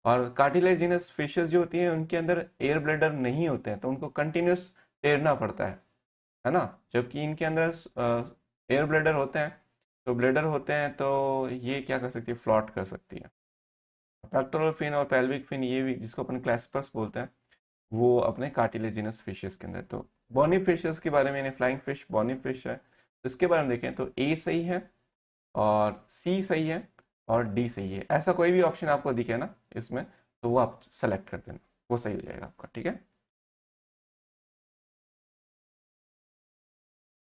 और कार्टिलेजिनस फिशेस जो होती हैं उनके अंदर एयर ब्लैडर नहीं होते हैं, तो उनको कंटिन्यूस तैरना पड़ता है ना। जबकि इनके अंदर एयर ब्लैडर होते हैं, तो ब्लैडर होते हैं तो ये क्या कर सकती है, फ्लॉट कर सकती है। पेक्टोरल फिन और पेल्विक फिन, ये भी जिसको अपन क्लैस्पर्स बोलते हैं, वो अपने कार्टिलेजिनस फिशेस के अंदर। तो बॉनी फिशेस के बारे में, यानी फ्लाइंग फिश बॉनी फिश है, तो इसके बारे में देखें तो ए सही है और सी सही है और डी सही है। ऐसा कोई भी ऑप्शन आपको दिखे ना इसमें, तो वो आप सेलेक्ट कर देना, वो सही हो जाएगा आपका। ठीक है,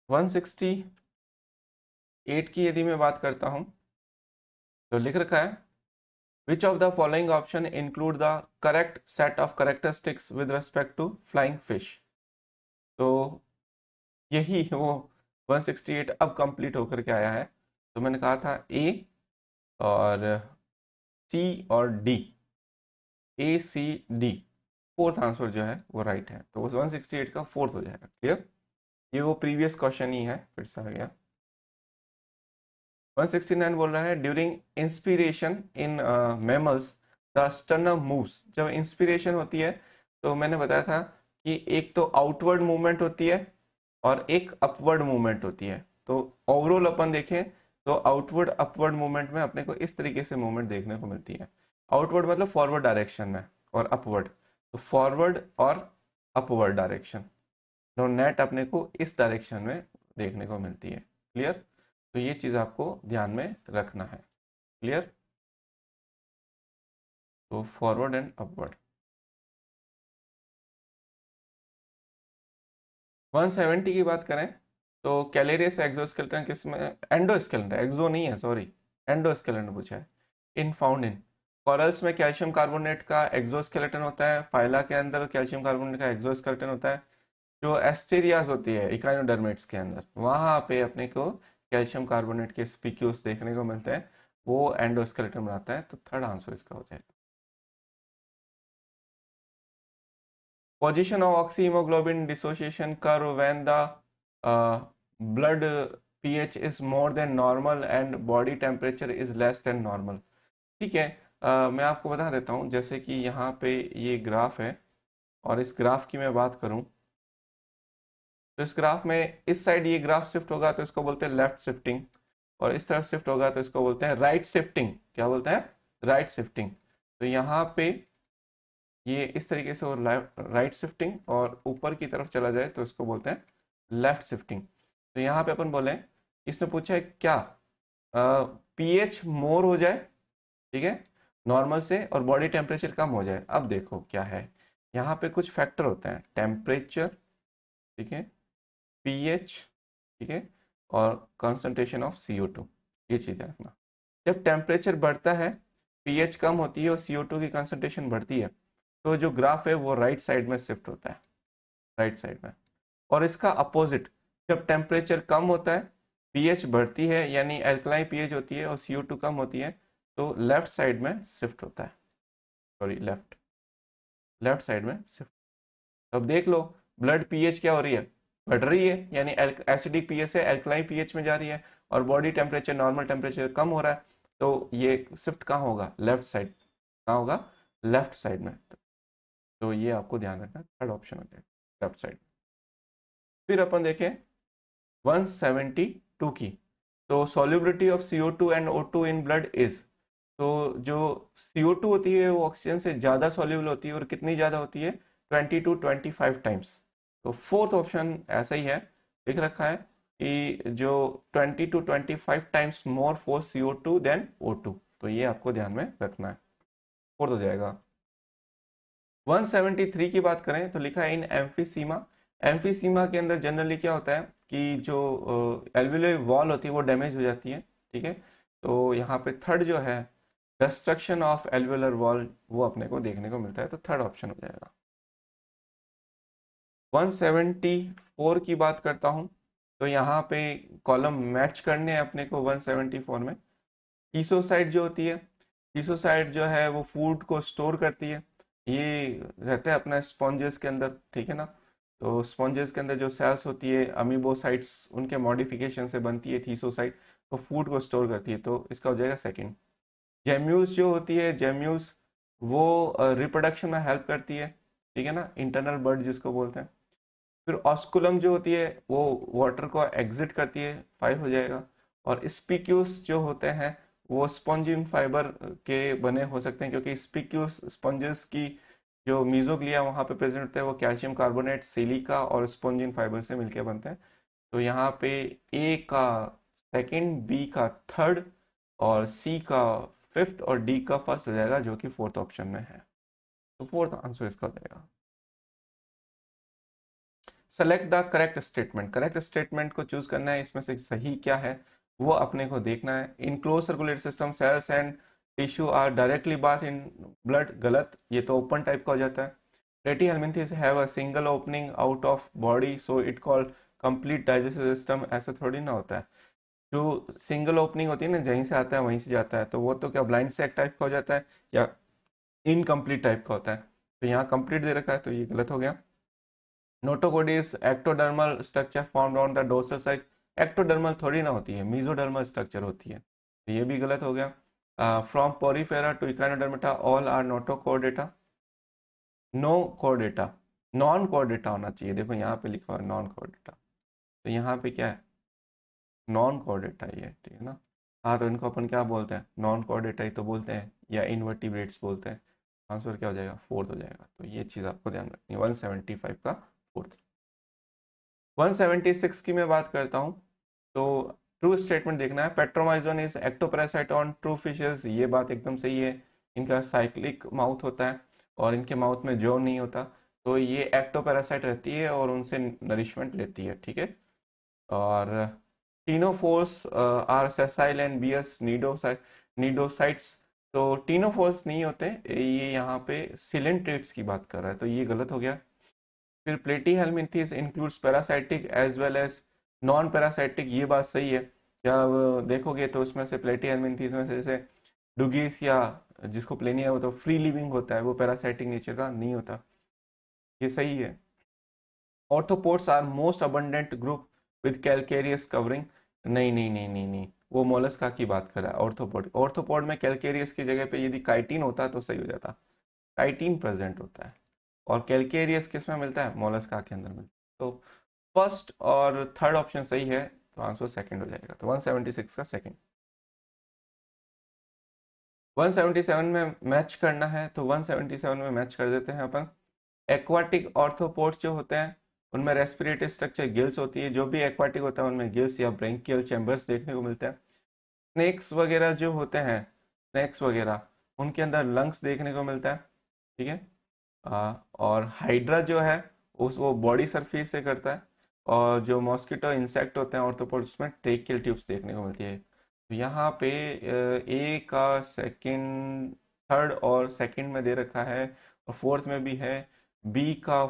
168 की यदि मैं बात करता हूं तो लिख रखा है, which of the following option include the correct set of characteristics with respect to flying fish? तो यही वो 168 अब कंप्लीट होकर के आया है। तो मैंने कहा था ए और सी और डी, ए सी डी, फोर्थ आंसर जो है वो राइट है, तो वो 168 का फोर्थ हो जाएगा। क्लियर? ये वो प्रीवियस क्वेश्चन ही है, फिर से आ गया। 169 बोल रहा है during inspiration in mammals the sternum moves. जब इंस्पिरेशन होती है तो मैंने बताया था कि एक तो आउटवर्ड मूवमेंट होती है और एक अपवर्ड मूवमेंट होती है। तो ओवरऑल अपन देखें तो आउटवर्ड अपवर्ड मूवमेंट में अपने को इस तरीके से मूवमेंट देखने को मिलती है। आउटवर्ड मतलब फॉरवर्ड डायरेक्शन में, और अपवर्ड तो फॉरवर्ड और अपवर्ड डायरेक्शन, तो नेट अपने को इस डायरेक्शन में देखने को मिलती है। क्लियर? तो ये चीज़ आपको ध्यान में रखना है। क्लियर? तो फॉरवर्ड एंड अपवर्ड। 170 की बात करें तो कैलेरियस एक्सोस्केलेटन किसमें, एंडोस्केलेटन, एक्सो नहीं है सॉरी, एंडोस्केलेटन पूछा है। इन फाउंड इन कोरल्स में कैल्शियम कार्बोनेट का एक्सोस्केलेटन होता है, फाइला के अंदर कैल्शियम कार्बोनेट का एक्सोस्केलेटन होता है। जो एस्टेरियाज होती है इकाइनोडर्मेट्स के अंदर, वहां पे अपने को कैल्शियम कार्बोनेट के स्पीक्यूल्स देखने को मिलते हैं, वो एंडोस्केलेटन बनाता है। तो थर्ड आंसर इसका हो जाएगा। Position of oxyhemoglobin dissociation curve when the blood pH is more than normal and body temperature is less than normal। ठीक है, मैं आपको बता देता हूँ, जैसे कि यहाँ पे ये ग्राफ है और इस ग्राफ की मैं बात करूँ तो इस ग्राफ में इस साइड ये ग्राफ शिफ्ट होगा तो इसको बोलते हैं लेफ्ट शिफ्टिंग, और इस तरफ शिफ्ट होगा तो इसको बोलते हैं राइट शिफ्टिंग। क्या बोलते हैं? Right shifting. तो यहाँ पे ये इस तरीके से और राइट शिफ्टिंग, और ऊपर की तरफ चला जाए तो इसको बोलते हैं लेफ्ट शिफ्टिंग। तो यहाँ पे अपन बोले, इसने पूछा है क्या पीएच मोर हो जाए, ठीक है, नॉर्मल से, और बॉडी टेम्परेचर कम हो जाए। अब देखो क्या है, यहाँ पे कुछ फैक्टर होते हैं, टेम्परेचर, ठीक है, पीएच, ठीक है, और कंसंट्रेशन ऑफ CO2। ये चीज़ रखना। जब टेम्परेचर बढ़ता है, पीएच कम होती है और CO2 की कंसंट्रेशन बढ़ती है, तो जो ग्राफ है वो राइट साइड में शिफ्ट होता है, राइट साइड में। और इसका अपोजिट, जब टेम्परेचर कम होता है, पीएच बढ़ती है, यानी एल्कलाइन पीएच होती है और CO2 कम होती है, तो लेफ्ट साइड में शिफ्ट होता है, सॉरी लेफ्ट साइड में शिफ्ट। अब देख लो, ब्लड पीएच क्या हो रही है, बढ़ रही है, यानी एसिडिक पीएच से एल्कलाइन पीएच में जा रही है, और बॉडी टेम्परेचर नॉर्मल टेम्परेचर कम हो रहा है, तो ये शिफ्ट कहाँ होगा? Left side. कहाँ होगा? लेफ्ट साइड में। तो ये आपको ध्यान रखना, थर्ड ऑप्शन होता है लेफ्ट साइड। फिर अपन देखें 172 की, तो solubility of CO2 and O2 in blood is, तो जो CO2 होती है वो ऑक्सीजन से ज़्यादा सॉल्युबल होती है, और कितनी ज़्यादा होती है? 20 to 25 टाइम्स। तो फोर्थ ऑप्शन ऐसा ही है, लिख रखा है कि जो 20 to 25 times more for CO2 than O2। तो ये आपको ध्यान में रखना है, फोर्थ हो जाएगा। 173 की बात करें तो लिखा है इन एम्फीसीमा। एम्फीसीमा के अंदर जनरली क्या होता है कि जो एल्वियोलर वॉल होती है वो डैमेज हो जाती है, ठीक है। तो यहाँ पे थर्ड जो है डिस्ट्रक्शन ऑफ एल्वियोलर वॉल, वो अपने को देखने को मिलता है, तो थर्ड ऑप्शन हो जाएगा। 174 की बात करता हूँ, तो यहाँ पे कॉलम मैच करने हैं अपने को 174 में। कीसोसाइट जो होती है, कीसोसाइट जो है वो फूड को स्टोर करती है, ये रहता है अपना स्पॉन्जेस के अंदर, ठीक है ना। तो स्पॉन्जेस के अंदर जो सेल्स होती है अमीबोसाइट्स, उनके मॉडिफिकेशन से बनती है थीसोसाइट, तो फूड को स्टोर करती है, तो इसका हो जाएगा सेकंड। जेम्यूस जो होती है, जेम्यूस वो रिप्रोडक्शन में हेल्प करती है, ठीक है ना, इंटरनल बर्ड जिसको बोलते हैं। फिर ऑस्कुलम जो होती है वो वाटर को एग्जिट करती है, 5 हो जाएगा। और स्पीक्यूस जो होते हैं वो स्पॉन्जिन फाइबर के बने हो सकते हैं, क्योंकि स्पीक्यूस स्पॉन्जेस की जो मीजोग्लिया वहाँ पे प्रेजेंट होता है वो कैल्शियम कार्बोनेट, सिलिका और स्पॉन्जिन फाइबर से मिलकर बनते हैं। तो यहाँ पे ए का सेकंड, बी का थर्ड, और सी का फिफ्थ, और डी का फर्स्ट हो जाएगा, जो कि फोर्थ ऑप्शन में है। तो फोर्थ आंसर इसका हो जाएगा। Select the correct statement. Correct statement को चूज करना है, इसमें से सही क्या है वो अपने को देखना है। In close circulatory system cells and tissue are directly bath in blood, गलत, ये तो ओपन टाइप का हो जाता है। Platyhelminthes have a single opening out of body so it called complete digestive system, ऐसा थोड़ी ना होता है। जो सिंगल ओपनिंग होती है ना, जहीं से आता है वहीं से जाता है, तो वो तो क्या ब्लाइंड सैक टाइप का हो जाता है या इनकम्प्लीट टाइप का होता है। तो यहाँ कंप्लीट दे रखा है तो ये गलत हो गया। Notochord is ectodermal structure formed on the dorsal side, ectodermal थोड़ी ना होती है, मेसोडर्मल स्ट्रक्चर होती है, तो ये भी गलत हो गया। From Porifera to Echinodermata all are नोटोकोडेटा, no कोडेटा, non कोडेटा होना चाहिए, देखो यहाँ पे लिखा हुआ है नॉन कोडेटा, तो यहाँ पे क्या है, नॉन कोडेटा ही है, ठीक है ना। हाँ, तो इनको अपन क्या बोलते हैं, नॉन कोडेटा ही तो बोलते हैं या इनवर्टिब्रेट्स बोलते हैं। आंसर क्या हो जाएगा, फोर्थ हो जाएगा, तो ये चीज़ आपको ध्यान रखनी है। 175 का फोर्थ। 176 की मैं बात करता हूँ, तो ट्रू स्टेटमेंट देखना है। Petromyzon is ectoparasite on true fishes, ये बात एकदम सही है। इनका साइक्लिक माउथ होता है और इनके माउथ में जो नहीं होता, तो ये एक्टोपैरासाइट रहती है और उनसे नरिशमेंट लेती है, ठीक है। और ctenophores are sessile and bears cnidocytes, तो टीनोफोर्स नहीं होते, ये यहाँ पे सिलेंट्रेट्स की बात कर रहा है, तो ये गलत हो गया। फिर platyhelminthes includes parasitic as well as non parasitic, ये बात सही है। क्या आप देखोगे तो उसमें से प्लेटीहेल्मिन्थेस में से जैसे डुगीस या जिसको प्लेनिया हो तो फ्री लिविंग होता है, वो पैरासाइटिक नेचर का नहीं होता, ये सही है। Arthropods are most abundant group with calcareous covering, नहीं नहीं नहीं नहीं नहीं, वो मोलस्का की बात कर रहा है। ऑर्थोपोड, ऑर्थोपोड में कैलकेरियस की जगह पे यदि काइटिन होता तो सही हो जाता, काइटिन प्रेजेंट होता है। और कैलकेरियस किस में मिलता है, मोलस्का के अंदर मिलता है। तो फर्स्ट और थर्ड ऑप्शन सही है, तो आंसर सेकंड हो जाएगा, तो 176 का सेकंड। 177 में मैच करना है, तो 177 में मैच कर देते हैं अपन। एक्वाटिक ऑर्थोपोड्स जो होते हैं उनमें रेस्पिरेटरी स्ट्रक्चर गिल्स होती है, जो भी एक्वाटिक होता है उनमें गिल्स या ब्रेंकियल चैम्बर्स देखने को मिलते हैं। स्नेक्स वगैरह जो होते हैं, स्नेक्स वगैरह उनके अंदर लंग्स देखने को मिलता है, ठीक है। और हाइड्रा जो है उस वो बॉडी सरफेस से करता है, और जो मॉस्किटो इंसेक्ट होते हैं ऑर्थोपोड्स उसमें ट्रेकियल ट्यूब्स देखने को मिलती है। तो यहाँ पे ए का सेकंड, थर्ड और सेकंड में दे रखा है, और फोर्थ में भी है। बी का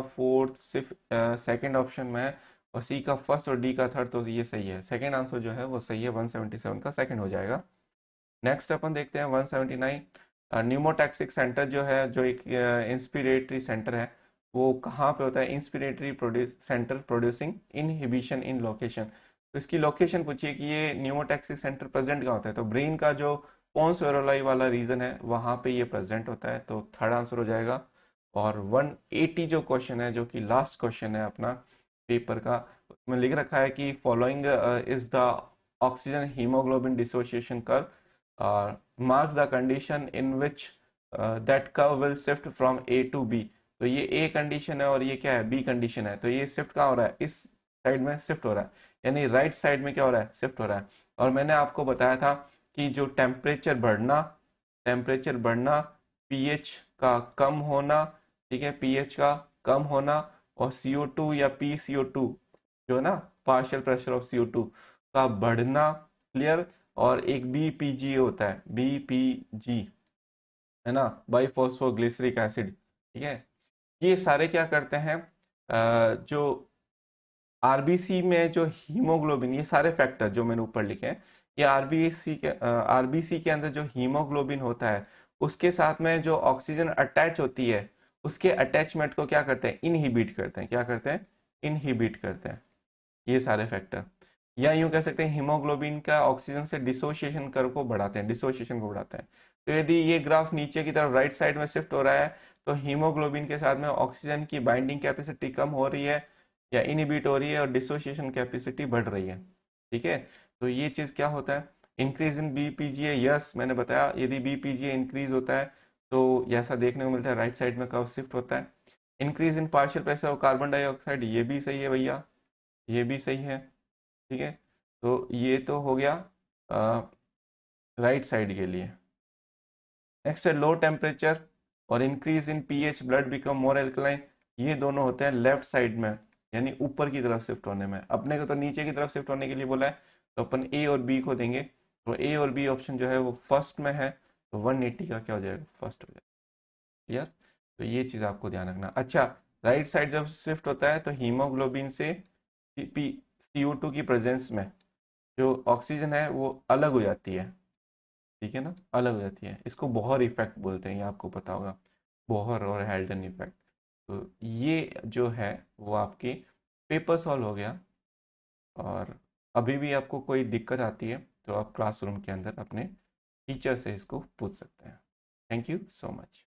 फोर्थ सिर्फ सेकंड ऑप्शन में है, और सी का फर्स्ट और डी का थर्ड, तो ये सही है। सेकंड आंसर जो है वो सही है, 177 का सेकंड हो जाएगा। नेक्स्ट अपन देखते हैं 179। न्यूमोटैक्सिक सेंटर जो है, जो एक इंस्पिरेटरी सेंटर है, वो कहाँ पे होता है, inspiratory produce centre producing inhibition in location. तो इसकी लोकेशन पूछिए कि ये न्यूमोटैक्सिक सेंटर प्रेजेंट कहाँ होता है, तो ब्रेन का जो पोन्स वेरोलाई वाला रीजन है वहाँ पे ये प्रेजेंट होता है, तो थर्ड आंसर हो जाएगा। और 180 जो क्वेश्चन है, जो कि लास्ट क्वेश्चन है अपना पेपर का, उसमें लिख रखा है कि following is the oxygen haemoglobin dissociation curve, mark the condition in which that curve will shift from A to B. तो ये ए कंडीशन है और ये क्या है, बी कंडीशन है, तो ये शिफ्ट कहाँ हो रहा है, इस साइड में शिफ्ट हो रहा है, यानी राइट साइड में क्या हो रहा है, शिफ्ट हो रहा है। और मैंने आपको बताया था कि जो टेम्परेचर बढ़ना, पीएच का कम होना, ठीक है, पीएच का कम होना, और CO2 या PCO2 जो है ना, पार्शियल प्रेशर ऑफ CO2 का बढ़ना, क्लियर। और एक BPG होता है, BPG है ना, बाइफॉस्फोग्लिसरिक एसिड, ठीक है। ये सारे क्या करते हैं, जो आरबीसी में जो हीमोग्लोबिन, ये सारे फैक्टर जो मैंने ऊपर लिखे हैं, ये आरबीसी के अंदर जो हीमोग्लोबिन होता है उसके साथ में जो ऑक्सीजन अटैच होती है, उसके अटैचमेंट को क्या करते हैं, इनहिबिट करते हैं, क्या करते हैं, इनहिबिट करते हैं, ये सारे फैक्टर। या यूं कह सकते हैं हीमोग्लोबिन का ऑक्सीजन से डिसोसिएशन कर्व को बढ़ाते हैं, डिसोसिएशन को बढ़ाते हैं। तो यदि ये ग्राफ नीचे की तरफ राइट साइड में शिफ्ट हो रहा है, तो हीमोग्लोबिन के साथ में ऑक्सीजन की बाइंडिंग कैपेसिटी कम हो रही है या इनहिबिट हो रही है, और डिसोसिएशन कैपेसिटी बढ़ रही है, ठीक है। तो ये चीज़ क्या होता है, इंक्रीज इन बीपीजीए, यस मैंने बताया, यदि बीपीजीए इंक्रीज होता है तो ऐसा देखने को मिलता है, राइट साइड में कर्व शिफ्ट होता है। Increase in partial pressure of carbon dioxide, ये भी सही है भैया, ये भी सही है, ठीक है। तो ये तो हो गया राइट साइड के लिए। नेक्स्ट है लो टेम्परेचर और increase in pH blood become more alkaline, ये दोनों होते हैं लेफ्ट साइड में, यानी ऊपर की तरफ शिफ्ट होने में। अपने को तो नीचे की तरफ शिफ्ट होने के लिए बोला है, तो अपन ए और बी को देंगे, तो ए और बी ऑप्शन जो है वो फर्स्ट में है, तो 180 का क्या हो जाएगा, फर्स्ट हो जाएगा, क्लियर। तो ये चीज़ आपको ध्यान रखना। अच्छा, राइट साइड जब शिफ्ट होता है तो हीमोग्लोबिन से CO2 की प्रेजेंस में जो ऑक्सीजन है वो अलग हो जाती है, ठीक है ना, अलग हो जाती है। इसको बोहर इफेक्ट बोलते हैं, ये आपको पता होगा, बोहर और हेल्डन इफेक्ट। तो ये जो है वो आपकी पेपर सॉल्व हो गया। और अभी भी आपको कोई दिक्कत आती है तो आप क्लासरूम के अंदर अपने टीचर से इसको पूछ सकते हैं। Thank you so much.